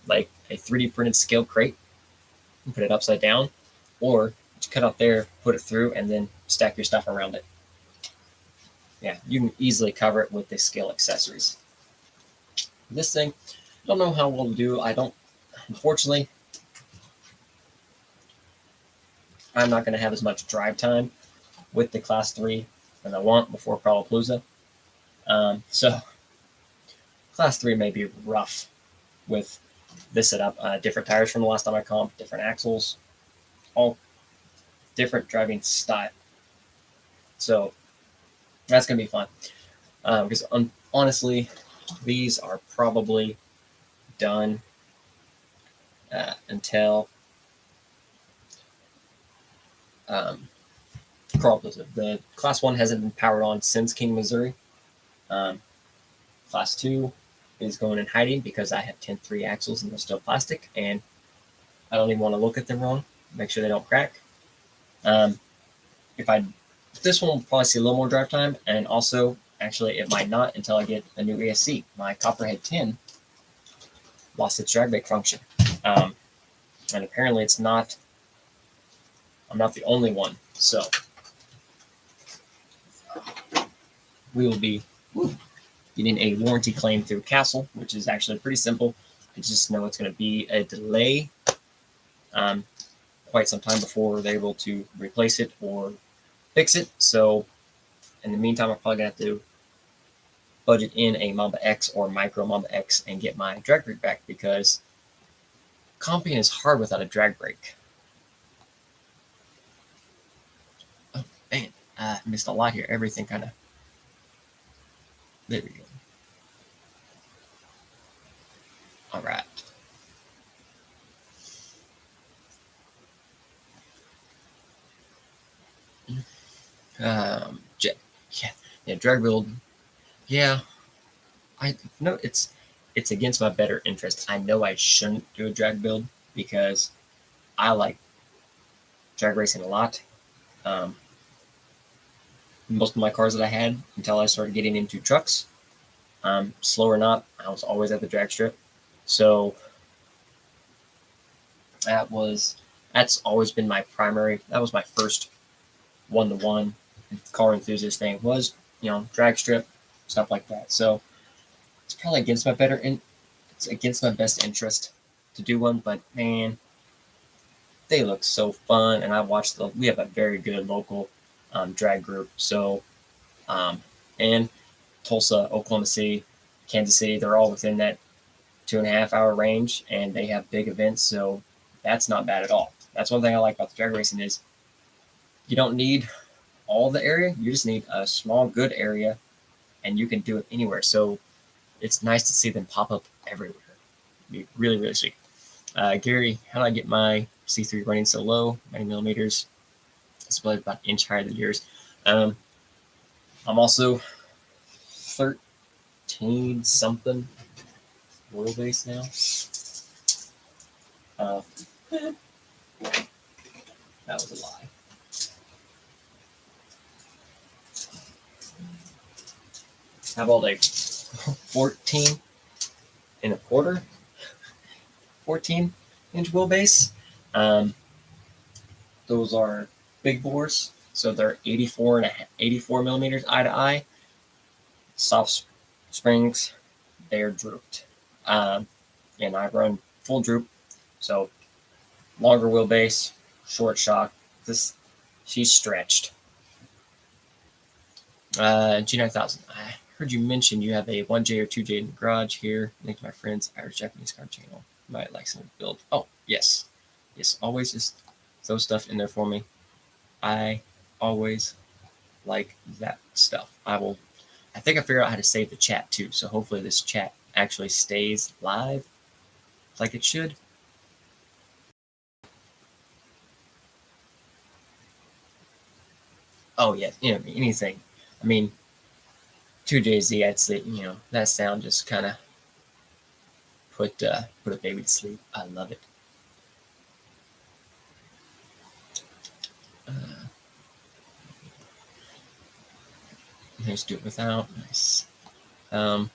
like a 3D printed scale crate, and put it upside down, or cut out there, put it through, and then stack your stuff around it. Yeah, you can easily cover it with the scale accessories. This thing, I don't know how well to do. Unfortunately, I'm not going to have as much drive time with the Class 3 as I want before Prowapalooza. So Class 3 may be rough with this setup. Different tires from the last time I comped, different axles, all different driving style. So that's going to be fun. Because honestly, these are probably done until Prowapalooza. The Class 1 hasn't been powered on since King, Missouri. Class 2 is going in hiding because I have 10-3 axles and they're still plastic, and I don't even want to look at them wrong, make sure they don't crack. This one will probably see a little more drive time, and also, actually, it might not until I get a new ESC. My Copperhead 10 lost its drag brake function, and apparently I'm not the only one, so we will be getting a warranty claim through Castle, which is actually pretty simple. I just know it's going to be a delay quite some time before they're able to replace it or fix it. So in the meantime, I'm probably going to have to budget in a Mamba X or Micro Mamba X and get my drag brake back, because comping is hard without a drag brake. Oh, man, I missed a lot here. Everything kind of... There we go. All right. Drag build. Yeah, I know it's against my better interest. I know I shouldn't do a drag build because I like drag racing a lot. Most of my cars that I had until I started getting into trucks, slow or not, I was always at the drag strip. So that's always been my primary. That was my first one-to-one car enthusiast thing, was drag strip, stuff like that. So it's probably against my it's against my best interest to do one, but man, they look so fun. And we have a very good local drag group. So and Tulsa, Oklahoma City, Kansas City, they're all within that 2.5 hour range, and they have big events. So that's not bad at all. That's one thing I like about the drag racing is you don't need all the area. You just need a small, good area and you can do it anywhere. So it's nice to see them pop up everywhere. It'd be really, really sweet. Gary, how do I get my C3 running so low? 90 millimeters. It's about an inch higher than yours. I'm also 13 something wheelbase now. That was a lie. How about like 14 and a quarter? 14-inch wheelbase. Those are big bores, so they're 84 millimeters eye to eye. Soft springs, they're drooped, and I run full droop, so longer wheelbase, short shock. She's stretched. G9000. I heard you mention you have a 1J or 2J in the garage here. Linked to my friend's Irish Japanese car channel. You might like some build. Oh, yes. Yes, always just throw stuff in there for me. I always like that stuff. I think I figured out how to save the chat too, so hopefully this chat actually stays live like it should. Oh yeah, anything. I mean, 2JZ, I'd say, that sound just kind of put a baby to sleep. I love it. Let's do it without. Nice. I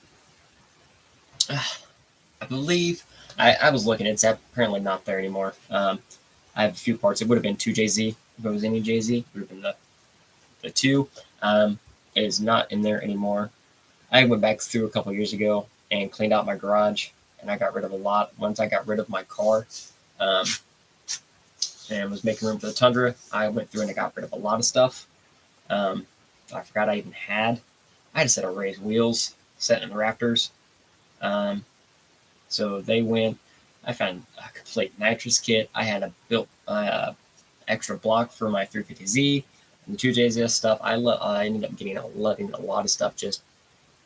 believe I was looking. It's apparently not there anymore. I have a few parts. It would have been 2JZ if it was any JZ. It would have been the 2. It is not in there anymore. I went back through a couple years ago and cleaned out my garage, and I got rid of a lot. Once I got rid of my car and was making room for the Tundra, I went through and I got rid of a lot of stuff. I forgot I even had. I had a set of raised wheels set in the Raptors. So they went. I found a complete nitrous kit. I had a built extra block for my 350Z and the 2JZ stuff. I ended up getting a lot of stuff. Just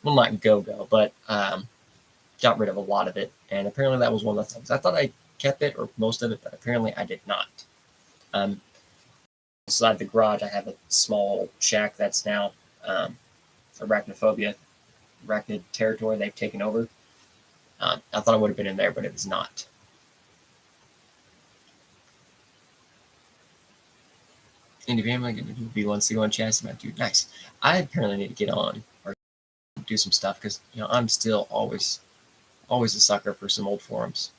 not go, but got rid of a lot of it. And apparently that was one of the things. I thought I kept it or most of it, but apparently I did not. Inside the garage, I have a small shack that's now arachnid territory. They've taken over. I thought I would have been in there, but it was not. And if you're going to do V1C1 chassis, dude, nice. I apparently need to get on or do some stuff because I'm still always a sucker for some old forums.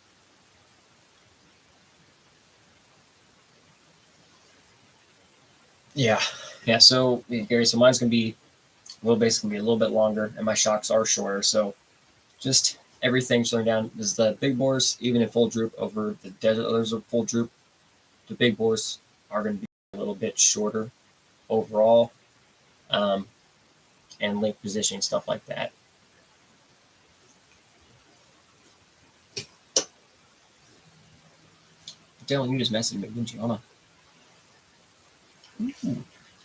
Yeah. So Gary, so mine's gonna be wheelbase gonna be a little bit longer, and my shocks are shorter. So just everything slowing down. Is the big bores even in full droop over the desert others of full droop? The big bores are gonna be a little bit shorter overall, and link positioning stuff like that. Dylan, you just messaged me, didn't you? Hold on.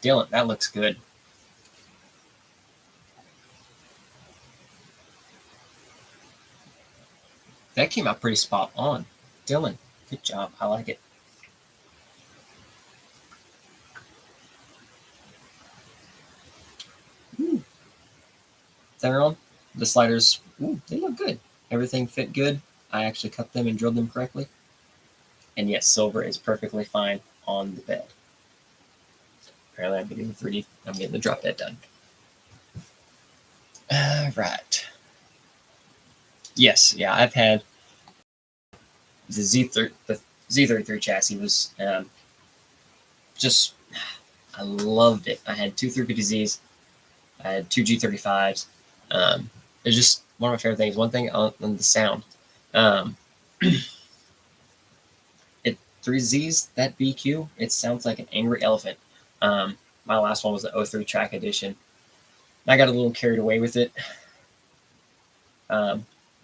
Dylan, that looks good. That came out pretty spot on. Dylan, good job. I like it. They're on. The sliders, they look good. Everything fit good. I actually cut them and drilled them correctly. And yes, silver is perfectly fine on the bed. Apparently I'm getting the 3D. I'm getting the drop dead done. Right. Yes, yeah, I've had the Z33 chassis was just, I loved it. I had 2 350Zs. I had 2 G35s. It's just one of my favorite things. One thing on the sound. 3Zs, that BQ, it sounds like an angry elephant. My last one was the 03 track edition. I got a little carried away with it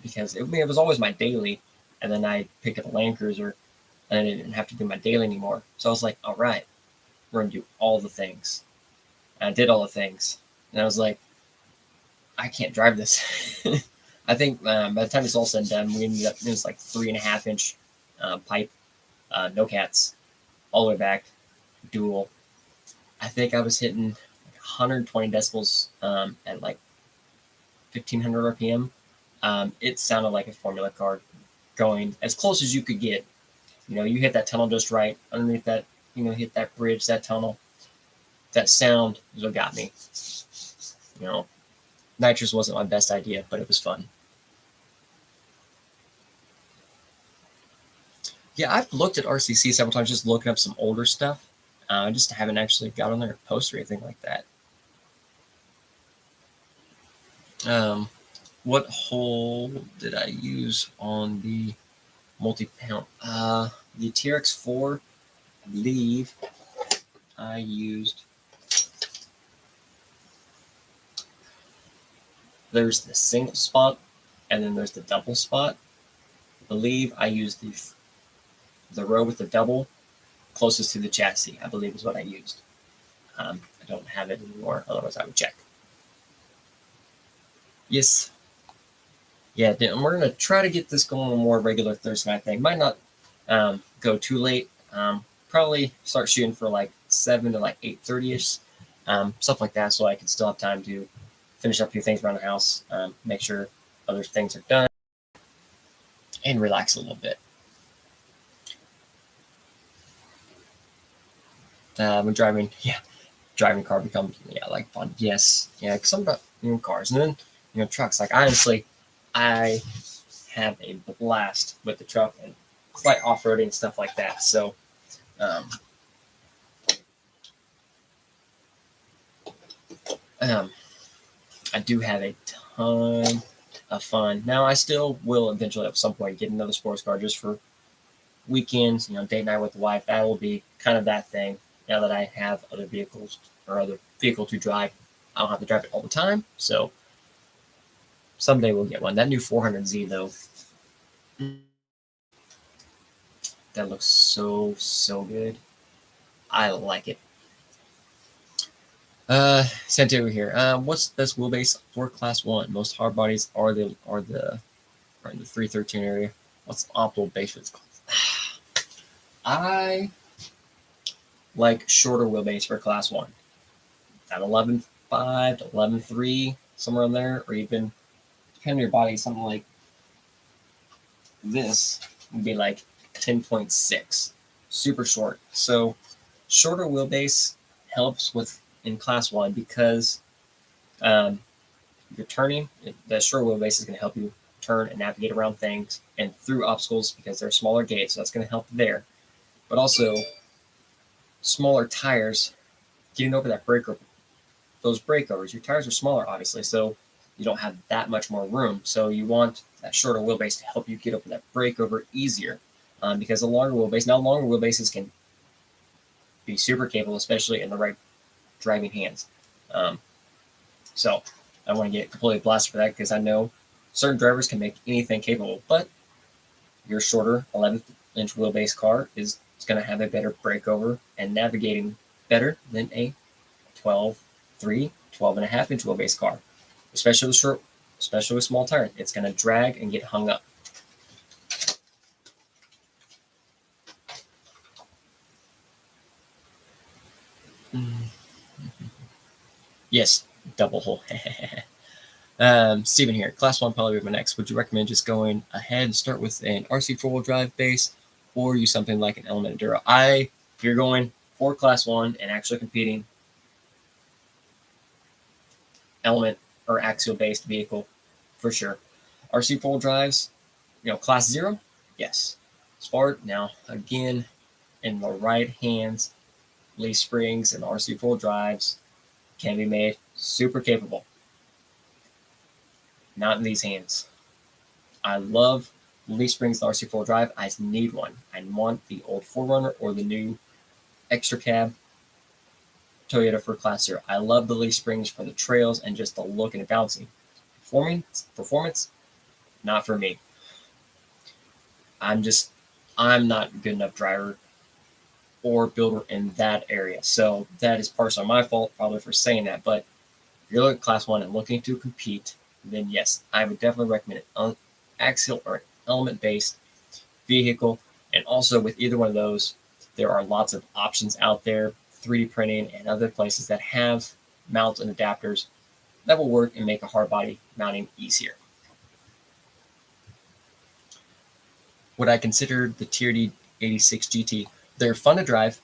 because it was always my daily, and then I picked up a Land Cruiser, and I didn't have to do my daily anymore. So I was like, all right, we're going to do all the things. And I did all the things. And I was like, I can't drive this. I think by the time it's all said and done, we ended up, it was like 3.5 inch pipe, no cats, all the way back, dual. I think I was hitting like 120 decibels at like 1500 RPM. It sounded like a Formula car going as close as you could get. You know, you hit that tunnel just right underneath that, you know, hit that bridge, that tunnel. That sound is what got me. You know, nitrous wasn't my best idea, but it was fun. Yeah, I've looked at RCC several times, just looking up some older stuff. I just haven't actually got on there to post or anything like that. What hole did I use on the multi-panel? The TRX4, I believe I used. There's the single spot, and then there's the double spot. I believe I used the row with the double closest to the chassis, I believe is what I used. I don't have it anymore, otherwise I would check. Yes. Yeah, we're going to try to get this going on a more regular Thursday night thing. Might not go too late. Probably start shooting for like 7 to like 8:30ish, stuff like that, so I can still have time to finish up a few things around the house, make sure other things are done, and relax a little bit. When driving a car becomes like fun. Yes, yeah, because I'm about cars, and then trucks. Like honestly, I have a blast with the truck and quite off-roading and stuff like that. So, I do have a ton of fun. Now, I still will eventually at some point get another sports car just for weekends, date night with the wife. That will be kind of that thing. Now that I have other vehicles or other vehicle to drive, I don't have to drive it all the time. So someday we'll get one. That new 400Z though, that looks so good. I like it. Santiago here. What's the best wheelbase for Class 1? Most hard bodies are in the 313 area. What's the optimal base for this class? I like shorter wheelbase for Class 1. At 11.5 to 11.3, somewhere in there, or even, depending on your body, something like this would be like 10.6. Super short. So shorter wheelbase helps with in Class 1 because you're turning. The short wheelbase is going to help you turn and navigate around things and through obstacles because they're smaller gates, so that's going to help there. But also, smaller tires, getting over that breakover, those breakovers, your tires are smaller, obviously, so you don't have that much more room. So you want that shorter wheelbase to help you get over that breakover easier because the longer wheelbases can be super capable, especially in the right driving hands. So I don't want to get completely blasted for that because I know certain drivers can make anything capable, but your shorter 11-inch wheelbase car is going to have a better breakover and navigating better than a 12.5-inch wheelbase car, especially with small tires. It's going to drag and get hung up. Yes, double hole. Steven here. Class 1 probably would be my next. Would you recommend just going ahead and start with an RC 4-wheel drive base or use something like an Element Enduro? If you're going for Class 1 and actually competing, Element or axial-based vehicle for sure. RC 4-wheel drives, Class 0, yes. Smart. Now, again, in the right hands, leaf springs and RC 4-wheel drives can be made super capable. Not in these hands. I love leaf springs RC4 drive. I need one. I want the old 4Runner or the new extra cab Toyota for Class 0. I love the leaf springs for the trails and just the look and the bouncing. Performance, not for me. I'm not a good enough driver or builder in that area. So that is partially my fault probably for saying that. But if you're looking at class 1 and looking to compete, then yes, I would definitely recommend an axial or element-based vehicle. And also with either one of those, there are lots of options out there, 3D printing and other places that have mounts and adapters that will work and make a hard body mounting easier. What I consider the TRD 86 GT, they're fun to drive,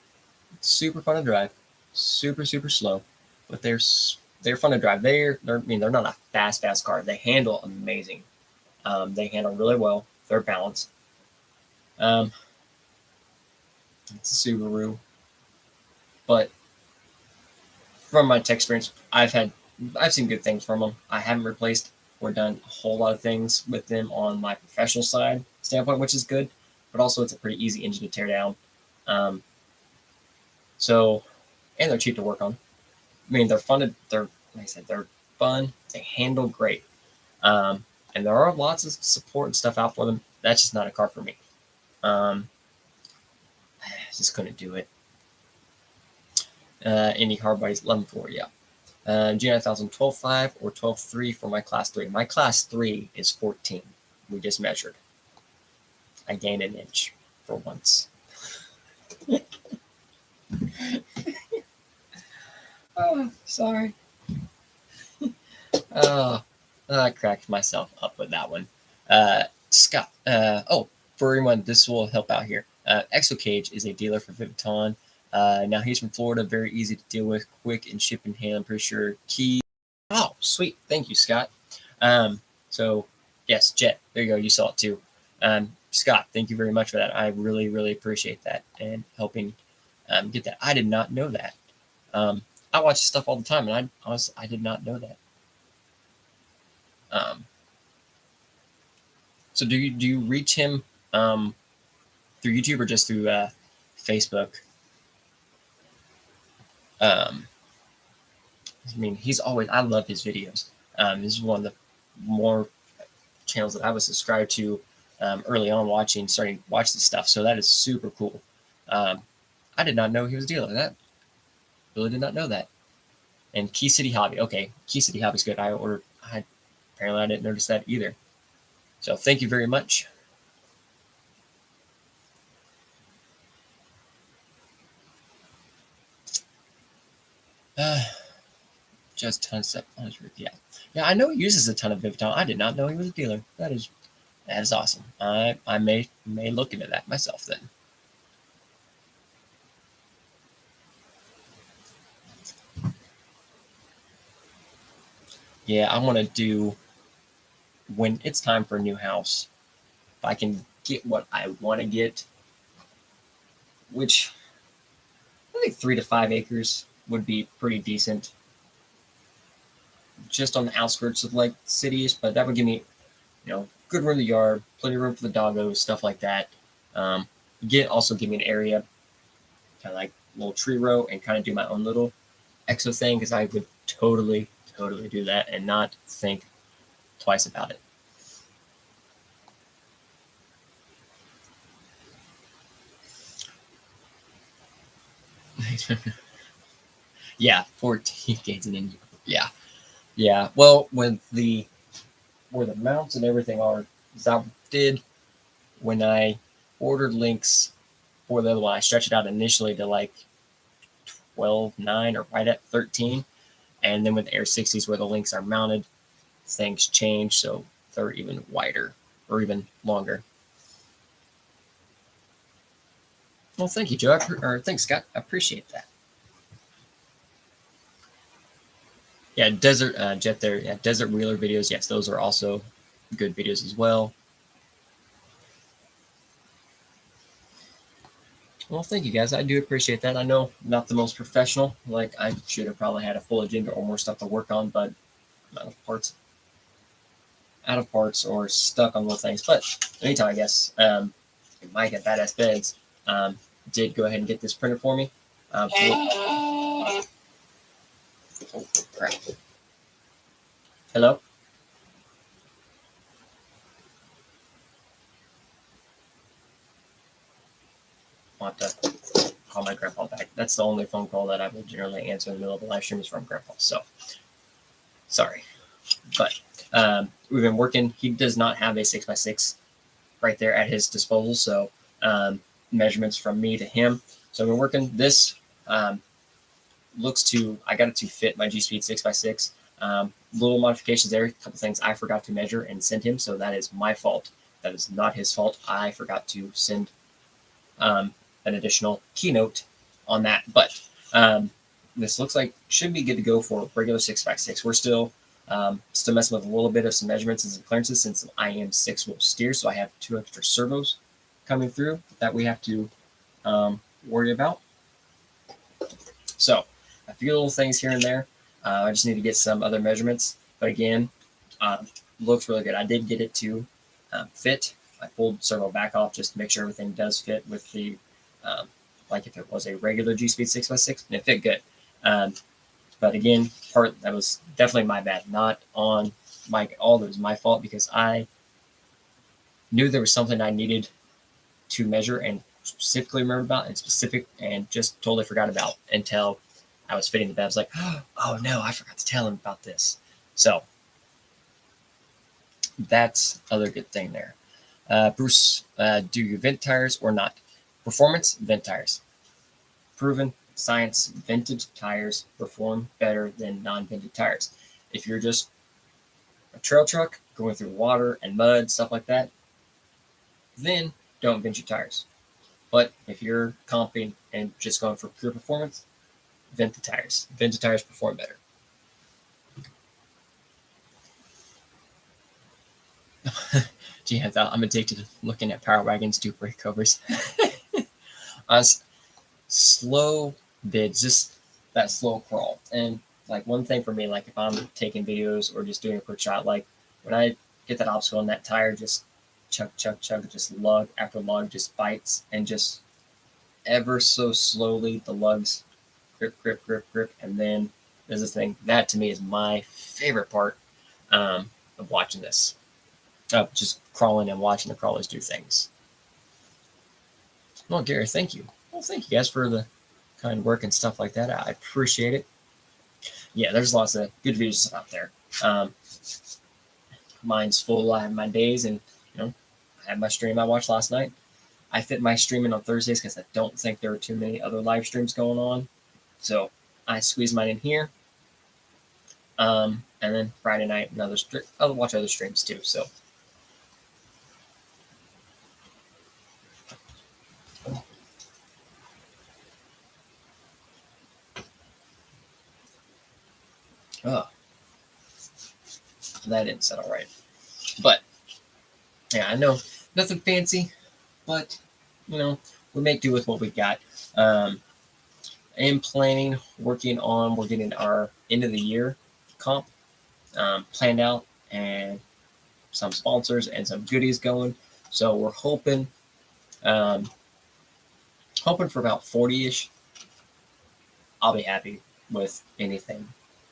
super fun to drive, super slow, but they're fun to drive. They're not a fast car. They handle amazing. They handle really well. They're balanced. It's a Subaru, but from my tech experience, I've seen good things from them. I haven't replaced or done a whole lot of things with them on my professional side standpoint, which is good, but also it's a pretty easy engine to tear down. And they're cheap to work on. I mean, they're fun. Like I said, they're fun. They handle great. And there are lots of support and stuff out for them. That's just not a car for me. I just couldn't do it. Indy hard bodies 11.4, yeah. G9000 12.5 or 12.3 for my class 3. My class 3 is 14. We just measured. I gained an inch for once. Oh, sorry. I cracked myself up with that one. Scott. For everyone, this will help out here. Exo Cage is a dealer for Viviton. Now he's from Florida, very easy to deal with, quick and ship and handle. I'm pretty sure key. Oh, sweet. Thank you, Scott. So yes, Jet, there you go. You saw it too. Scott, thank you very much for that. I really appreciate that and helping get that. I did not know that. I watch stuff all the time, and I did not know that. So do you reach him through YouTube or just through Facebook? I mean, I love his videos. This is one of the more channels that I was subscribed to early on starting to watch this stuff. So that is super cool. I did not know he was a dealer. That really did not know that. And Key City Hobby. Okay, Key City Hobby's good. Apparently I didn't notice that either. So thank you very much. Just tons of stuff. Yeah. I know he uses a ton of Viviton. I did not know he was a dealer. That is awesome. I may look into that myself then. Yeah, I want to do, when it's time for a new house, if I can get what I want to get, which I think 3 to 5 acres would be pretty decent. Just on the outskirts of like cities, but that would give me, good room in the yard, plenty of room for the doggos, stuff like that. Also give me an area, kind of like a little tree row, and kind of do my own little exo thing, because I would totally do that and not think twice about it. Yeah, 14 gates in India. Yeah. Well, where the mounts and everything are, that did when I ordered links for the other one. I stretched it out initially to like 12.9 or right at 13, and then with the Air 60s where the links are mounted, things change, so they're even wider or even longer. Well, thank you, Joe. Thanks, Scott. I appreciate that. Yeah, Desert Jet there. Yeah, Desert Wheeler videos. Yes, those are also good videos as well. Well, thank you guys. I do appreciate that. I know not the most professional. Like, I should have probably had a full agenda or more stuff to work on, but I'm out of parts or stuck on little things. But anytime, I guess, Mike at Badass Beds did go ahead and get this printed for me. Oh, crap. Hello? I'll have to call my grandpa back. That's the only phone call that I will generally answer in the middle of the live stream is from grandpa. So Sorry. But we've been working. He does not have a 6x6 right there at his disposal. So measurements from me to him. So I've been working this. I got it to fit my G-Speed 6x6. Little modifications there, a couple things I forgot to measure and send him. So that is my fault. That is not his fault. I forgot to send an additional keynote on that. But this looks like should be good to go for regular 6x6. We're still messing with a little bit of some measurements and some clearances since I am 6-wheel steer. So I have 2 extra servos coming through that we have to worry about. So a few little things here and there. I just need to get some other measurements. But again, looks really good. I did get it to fit. I pulled servo back off just to make sure everything does fit with the, like if it was a regular G-Speed 6x6, and it fit good. But again, that was definitely my bad, not on all that was my fault because I knew there was something I needed to measure and specifically remember about and just totally forgot about until I was fitting the bed. I was like, oh no, I forgot to tell him about this. So that's other good thing there. Bruce, do you vent tires or not? Performance, vent tires. Proven science, vented tires perform better than non-vented tires. If you're just a trail truck going through water and mud, stuff like that, then don't vent your tires. But if you're comping and just going for pure performance, vent the tires. Vented tires perform better. Gee, I'm addicted to looking at Power Wagon's do brake covers. Slow bids, just that slow crawl. And like one thing for me, like if I'm taking videos or just doing a quick shot, like when I get that obstacle and that tire just chug, just lug after lug just bites and just ever so slowly the lugs grip. And then there's this thing that to me is my favorite part of watching this. Just crawling and watching the crawlers do things. Well, Gary, thank you. Well, thank you guys for the kind work and stuff like that. I appreciate it. Yeah, there's lots of good videos out there. Mine's full. I have my days, and I had my stream I watched last night. I fit my streaming on Thursdays because I don't think there are too many other live streams going on. So I squeeze mine in here. And then Friday night, I'll watch other streams too. So. Oh, that didn't settle right. But yeah, I know nothing fancy, but we make do with what we got. I am planning, we're getting our end of the year comp planned out and some sponsors and some goodies going. So we're hoping for about 40-ish. I'll be happy with anything.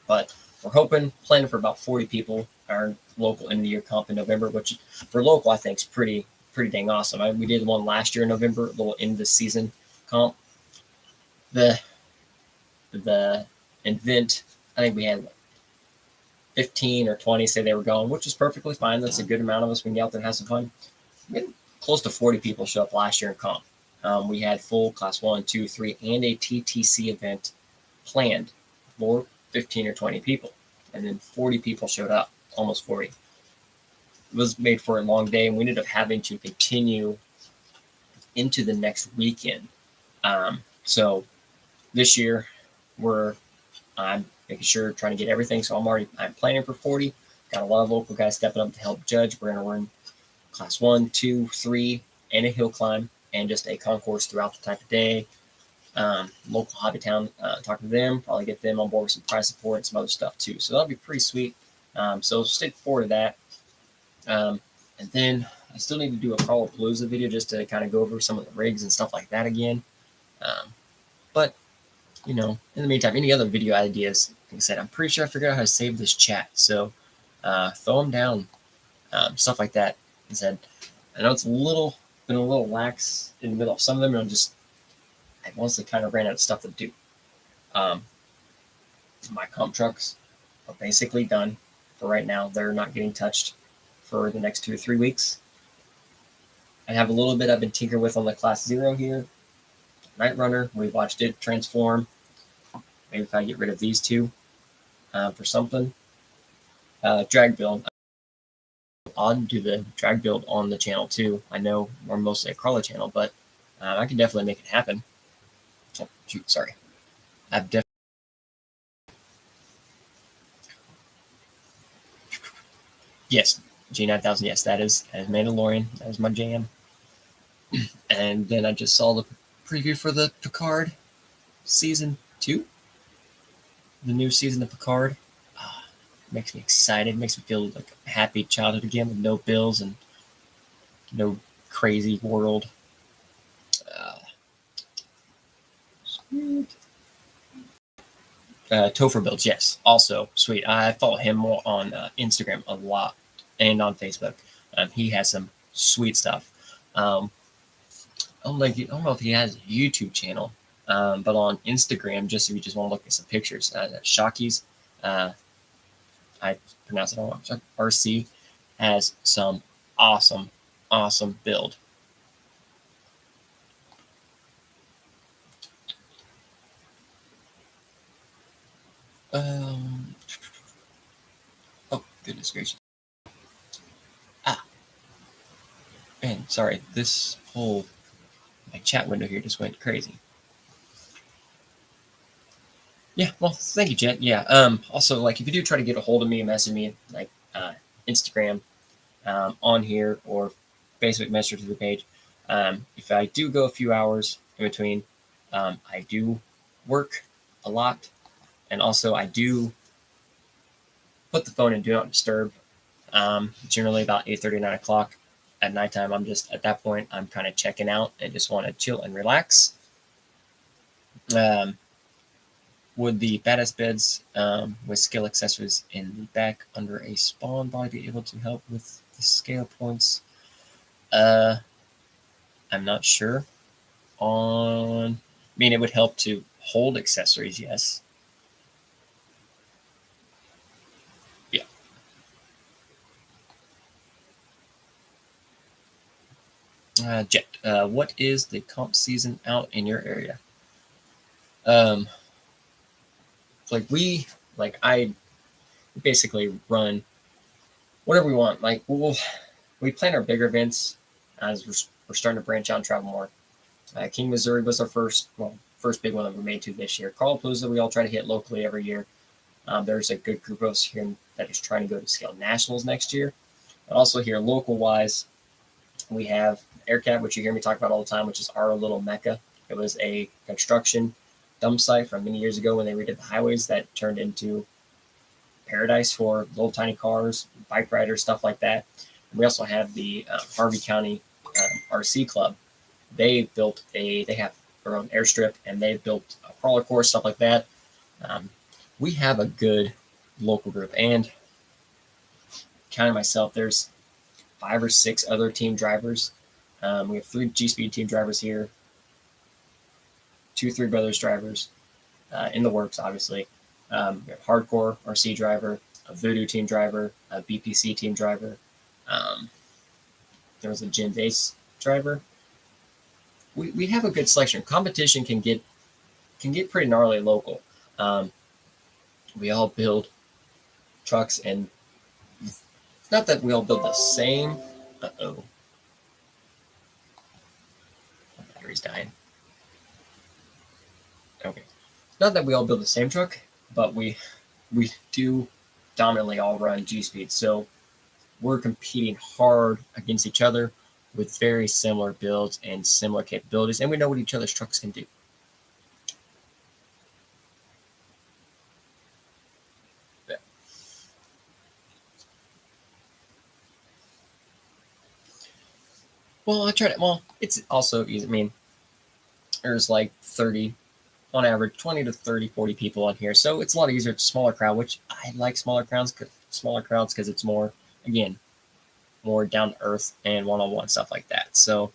But we're planning for about 40 people, our local end of the year comp in November, which for local I think is pretty dang awesome. We did one last year in November, a little end of the season comp. The event, I think we had 15 or 20 say they were going, which is perfectly fine. That's a good amount of us. We can get out there and have some fun. We had close to 40 people show up last year in comp. We had full class 1, 2, 3, and a TTC event planned for 15 or 20 people. And then 40 people showed up, almost 40. It was made for a long day, and we ended up having to continue into the next weekend. So this year, I'm making sure, trying to get everything. So I'm planning for 40. Got a lot of local guys stepping up to help judge. We're going to run class 1, 2, 3, and a hill climb, and just a concourse throughout the type of day. Local hobby town, talking to them, probably get them on board with some prize support and some other stuff too. So that'll be pretty sweet. So stick forward to that. And then I still need to do a Crawlapalooza video just to kind of go over some of the rigs and stuff like that again. But in the meantime, any other video ideas, like I said, I'm pretty sure I figured out how to save this chat. So throw them down, stuff like that. Like I said, I know it's been a little lax in the middle of some of them, and I mostly kind of ran out of stuff to do. My comp trucks are basically done for right now. They're not getting touched for the next 2 or 3 weeks. I have a little bit I've been tinkering with on the Class 0 here. Night Runner, we watched it transform. Maybe if I get rid of these two for something. Drag build. I'll do the drag build on the channel too. I know we're mostly a crawler channel, but I can definitely make it happen. Oh, shoot, sorry. I've definitely. Yes, G9000. Yes, that is Mandalorian. That was my jam. And then I just saw the preview for the Picard season 2, the new season of Picard. Makes me excited. Makes me feel like a happy childhood again with no bills and no crazy world. Sweet. Topher builds, yes. Also, sweet. I follow him more on Instagram a lot and on Facebook. He has some sweet stuff. I don't know if he has a YouTube channel, but on Instagram, just if you just want to look at some pictures, Shockies, I pronounce it wrong, RC, has some awesome, awesome build. Oh, goodness gracious. Man, sorry, this whole my chat window here just went crazy. Yeah, well, thank you, Jet. Yeah. Also, like, if you do try to get a hold of me, message me, like Instagram on here or Facebook message to the page. If I do go a few hours in between, I do work a lot, and also I do put the phone in Do Not Disturb. Generally about 8:30, 9 o'clock at nighttime. I'm just at that point I'm kind of checking out and just want to chill and relax. Would the badass beds with scale accessories in the back under a spawn body be able to help with the scale points? I'm not sure. I mean, it would help to hold accessories, yes. Yeah. Jet, what is the comp season out in your area? I basically run whatever we want. Like we plan our bigger events as we're starting to branch out and travel more. King, Missouri was our first big one that we made to this year. Carlpalooza, we all try to hit locally every year. There's a good group of us here that is trying to go to scale nationals next year. But also here, local wise, we have AirCat, which you hear me talk about all the time, which is our little mecca. It was a construction dump site from many years ago when they redid the highways that turned into paradise for little tiny cars, bike riders, stuff like that. And we also have the Harvey County RC Club. They have their own airstrip, and they built a crawler course, stuff like that. We have a good local group, and counting myself, there's 5 or 6 other team drivers. We have 3 G-Speed team drivers here, 2 Three Brothers drivers in the works, obviously. We have Hardcore RC driver, a Voodoo team driver, a BPC team driver. There was a Gen Ace driver. We have a good selection. Competition can get pretty gnarly local. We all build trucks, and it's not that we all build the same. Uh-oh. My battery's dying. Okay. Not that we all build the same truck, but we do dominantly all run G-Speed. So we're competing hard against each other with very similar builds and similar capabilities, and we know what each other's trucks can do. Yeah. Well, I tried it. Well, it's also easy. I mean, there's like 30, on average, 20 to 30, 40 people on here. So it's a lot easier. It's a smaller crowd, which I like smaller crowds because it's more, again, more down to earth and one-on-one stuff like that. So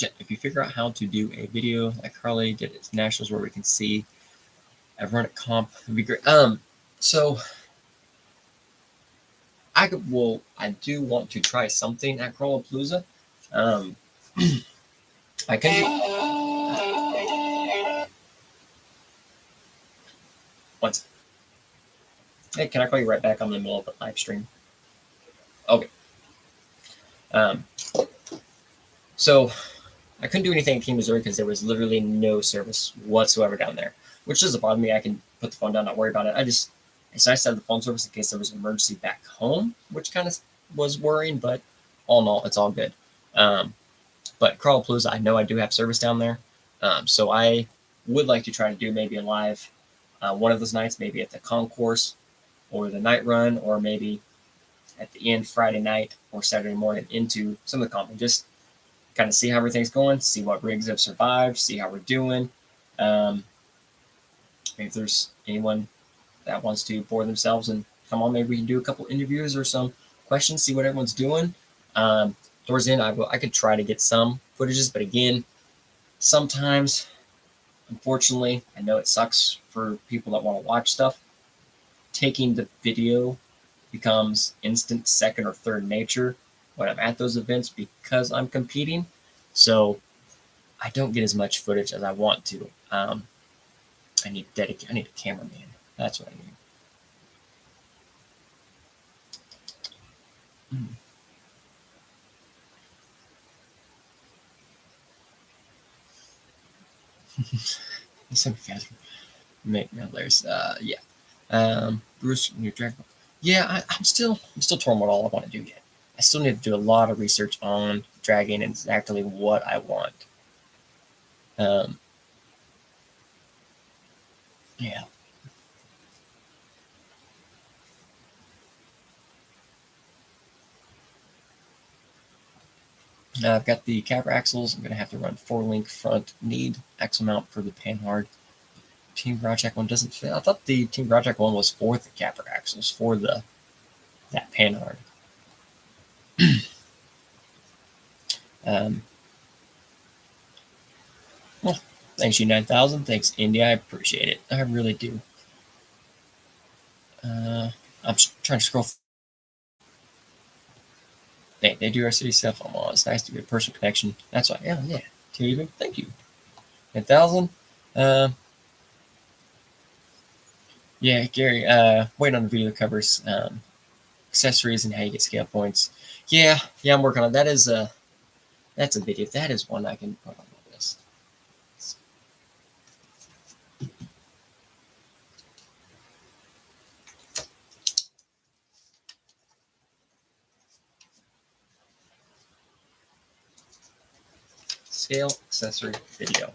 if you figure out how to do a video like Harley did at Nationals where we can see everyone at comp, it'd be great. So I do want to try something at Crawlapalooza. I can do once. Hey, can I call you right back? I'm in the middle of a live stream. Okay. So I couldn't do anything in King, Missouri because there was literally no service whatsoever down there, which doesn't bother me. I can put the phone down, not worry about it. It's nice to have the phone service in case there was an emergency back home, which kind of was worrying, but all in all, it's all good. But Crawlapalooza, I know I do have service down there. So I would like to try to do maybe a live one of those nights, maybe at the concourse or the night run, or maybe at the end Friday night or Saturday morning into some of the comp and just kind of see how everything's going, see what rigs have survived, see how we're doing. If there's anyone that wants to bore themselves and come on, maybe we can do a couple interviews or some questions, see what everyone's doing. Towards the end, I could try to get some footages, but again, sometimes, unfortunately, I know it sucks for people that want to watch stuff. Taking the video becomes instant second or third nature when I'm at those events because I'm competing. So I don't get as much footage as I want to. I need a cameraman. That's what I need. Some guys make me hilarious. Yeah. Bruce, new Dragon. Yeah, I'm still torn what all I want to do yet. I still need to do a lot of research on dragging and exactly what I want. Yeah. Now I've got the capper axles. I'm going to have to run 4-link front need axle mount for the panhard. Team Project one doesn't fit. I thought the Team Project one was for the capper axles for that panhard. Well, thanks you 9,000. Thanks India. I appreciate it. I really do. I'm trying to scroll. They do our city stuff. Oh, it's nice to be a personal connection. That's why. Yeah. TV, thank you. 10,000. Yeah, Gary. Wait on the video that covers accessories and how you get scale points. Yeah, I'm working on that. That's a video. That is one I can put on the list. Scale accessory video.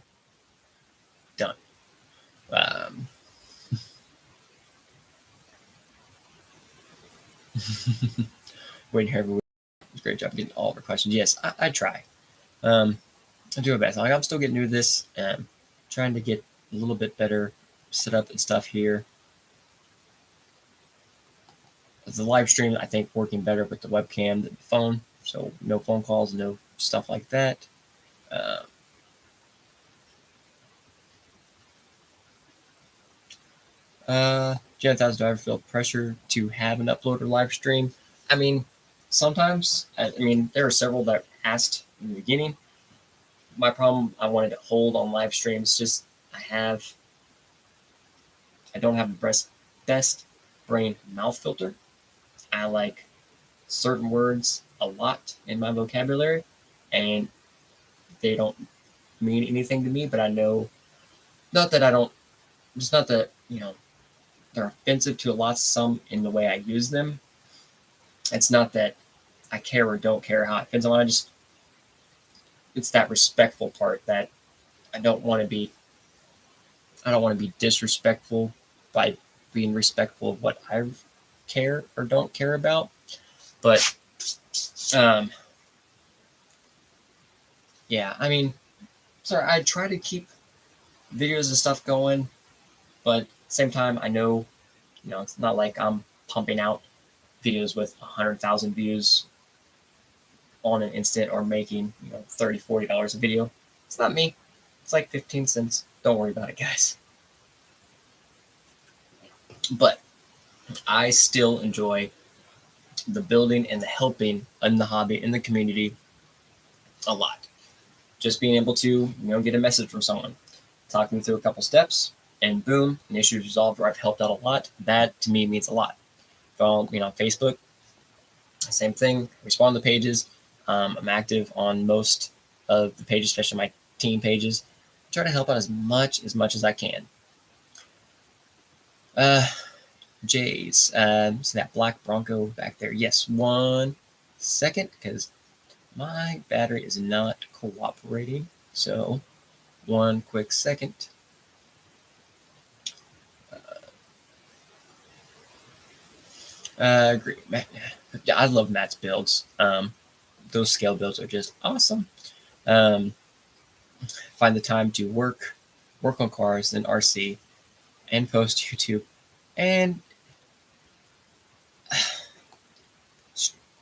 Done. Waiting here every week. Great job getting all of our questions. Yes, I try. I do my best. Like, I'm still getting new to this. Trying to get a little bit better set up and stuff here. The live stream, I think, working better with the webcam than the phone. So no phone calls, no stuff like that. Jen, do I ever feel pressure to have an upload or live stream? I mean, sometimes. I mean, there are several that asked in the beginning. My problem, I wanted to hold on live streams. Just I don't have the best brain mouth filter. I like certain words a lot in my vocabulary, and they don't mean anything to me. But I know, not that I don't. Just not that they're offensive to some in the way I use them. It's not that I care or don't care how it offends them. It's that respectful part that I don't want to be disrespectful by being respectful of what I care or don't care about. But yeah, I mean, sorry, I try to keep videos and stuff going, but at the same time, I know, it's not like I'm pumping out videos with 100,000 views on an instant or making $30, $40 a video. It's not me. It's like 15 cents. Don't worry about it, guys. But I still enjoy the building and the helping in the hobby, in the community, a lot. Just being able to, get a message from someone, talking through a couple steps, and boom, an issue is resolved, or I've helped out a lot. That to me means a lot. On Facebook, same thing. Respond to pages. I'm active on most of the pages, especially my team pages. Try to help out as much as I can. Jays. So that black Bronco back there. Yes, 1 second, because my battery is not cooperating. So 1 quick second. Great. Yeah, I love Matt's builds. Those scale builds are just awesome. Find the time to work on cars and RC, and post YouTube, and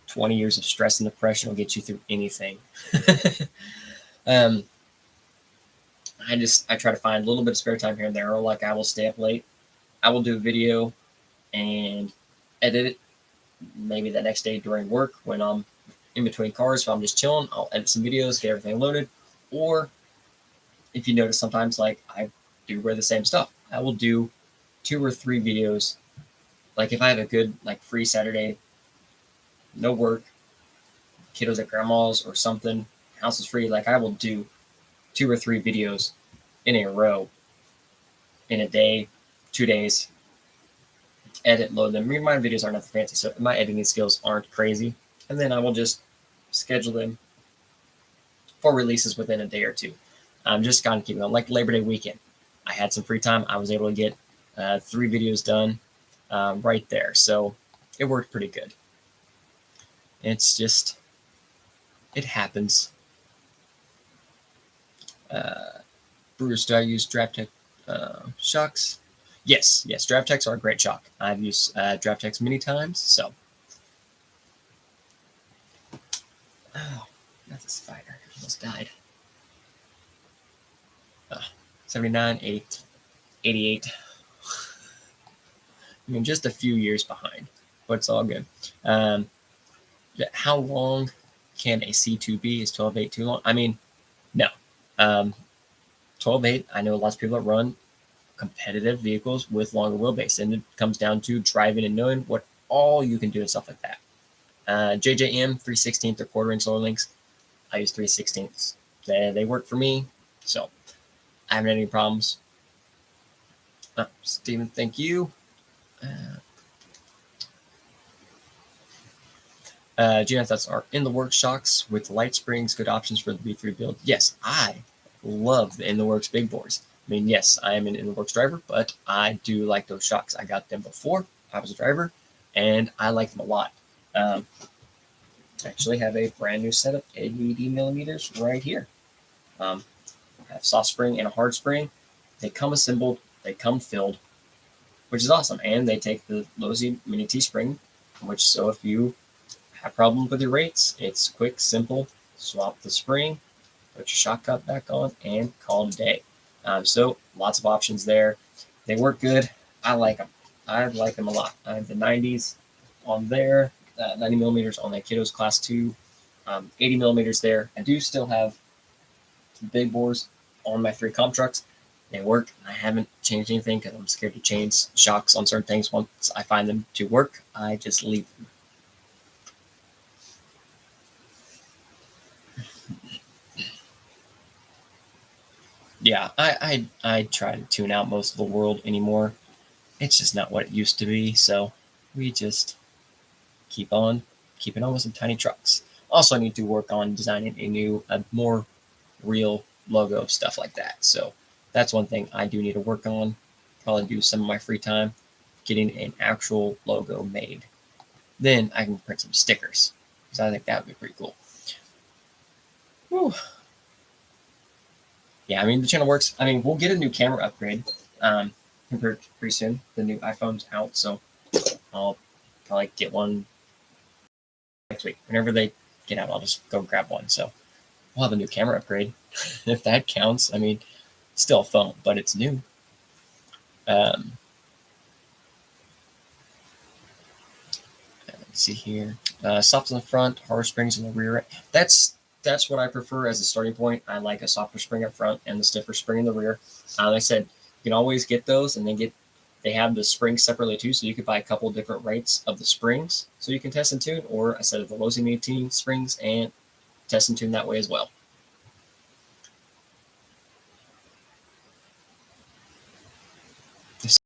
20 years of stress and depression will get you through anything. I try to find a little bit of spare time here and there, or like I will stay up late. I will do a video and edit it maybe the next day during work when I'm in between cars. If I'm just chilling, I'll edit some videos, get everything loaded. Or if you notice, sometimes like I do wear the same stuff, I will do 2 or 3 videos. Like if I have a good free Saturday, no work, kiddos at grandma's or something, house is free, I will do 2 or 3 videos in a row in a day, 2 days, edit, load them. My videos aren't nothing fancy, so my editing skills aren't crazy. And then I will just schedule them for releases within a day or 2. I'm just kind of keeping on. Like Labor Day weekend, I had some free time. I was able to get 3 videos done right there. So it worked pretty good. It's just, it happens. Bruce, do I use DraftTech shocks? Yes, DraftTechs are a great shock. I've used DraftTechs many times, so. Oh, that's a spider. Almost died. 79, 88. I mean, just a few years behind, but it's all good. How long can a C2 be? Is 12.8 too long? I mean, no. 12.8, I know lots of people that run competitive vehicles with longer wheelbase, and it comes down to driving and knowing what all you can do and stuff like that. JJM 3/16 or 1/4 inch lower links. I use 3/16. They work for me, so I haven't had any problems. Steven, thank you. Gina, thoughts are in the works shocks with light springs, good options for the V3 build. Yes, I love the in the works big bores. I mean, yes, I am an in the works driver, but I do like those shocks. I got them before I was a driver, and I like them a lot. I actually have a brand new setup, 80 millimeters right here. I have soft spring and a hard spring. They come assembled, they come filled, which is awesome. And they take the Losi Mini T spring, which, so if you have problems with your rates, it's quick, simple. Swap the spring, put your shock cup back on, and call it a day. So lots of options there. They work good. I like them. I like them a lot. I have the 90s on there, 90 millimeters on the Kiddos Class 2, 80 millimeters there. I do still have some big bores on my 3 comp trucks. They work. I haven't changed anything because I'm scared to change shocks on certain things. Once I find them to work, I just leave them. Yeah, I try to tune out most of the world anymore. It's just not what it used to be, so we just keeping on with some tiny trucks. Also, I need to work on designing a more real logo, stuff like that. So that's one thing I do need to work on. Probably do some of my free time getting an actual logo made. Then I can print some stickers, because I think that would be pretty cool. Whew. Yeah, I mean, the channel works. I mean, we'll get a new camera upgrade pretty soon. The new iPhone's out, so I'll probably get one next week. Whenever they get out, I'll just go grab one. So we'll have a new camera upgrade if that counts. I mean, still a phone, but it's new. Let's see here. Soft in the front, harder springs in the rear. That's what I prefer as a starting point. I like a softer spring up front and the stiffer spring in the rear. Like I said, you can always get those, and then they have the springs separately too, so you could buy a couple different rates of the springs so you can test and tune, or a set of the low Z18 springs and test and tune that way as well. Just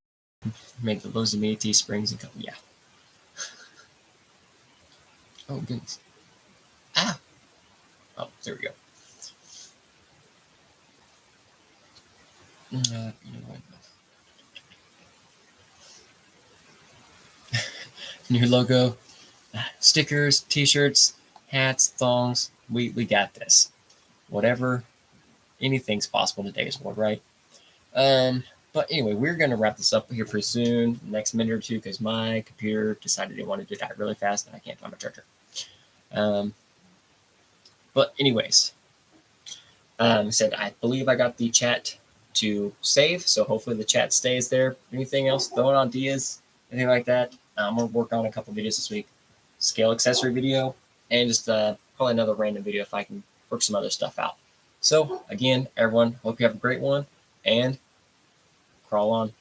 make the low Z18 springs and go, yeah. Oh, goodness. Ah! Oh, there we go. New logo, stickers, t-shirts, hats, thongs. We got this. Whatever, anything's possible in today's world, right? But anyway, we're going to wrap this up here pretty soon, next minute or two, because my computer decided it wanted to die really fast and I can't find my charger. But anyways, I said I believe I got the chat to save, so hopefully the chat stays there. Anything else, throwing ideas, anything like that, I'm going to work on a couple videos this week. Scale accessory video, and just probably another random video if I can work some other stuff out. So again, everyone, hope you have a great one, and crawl on.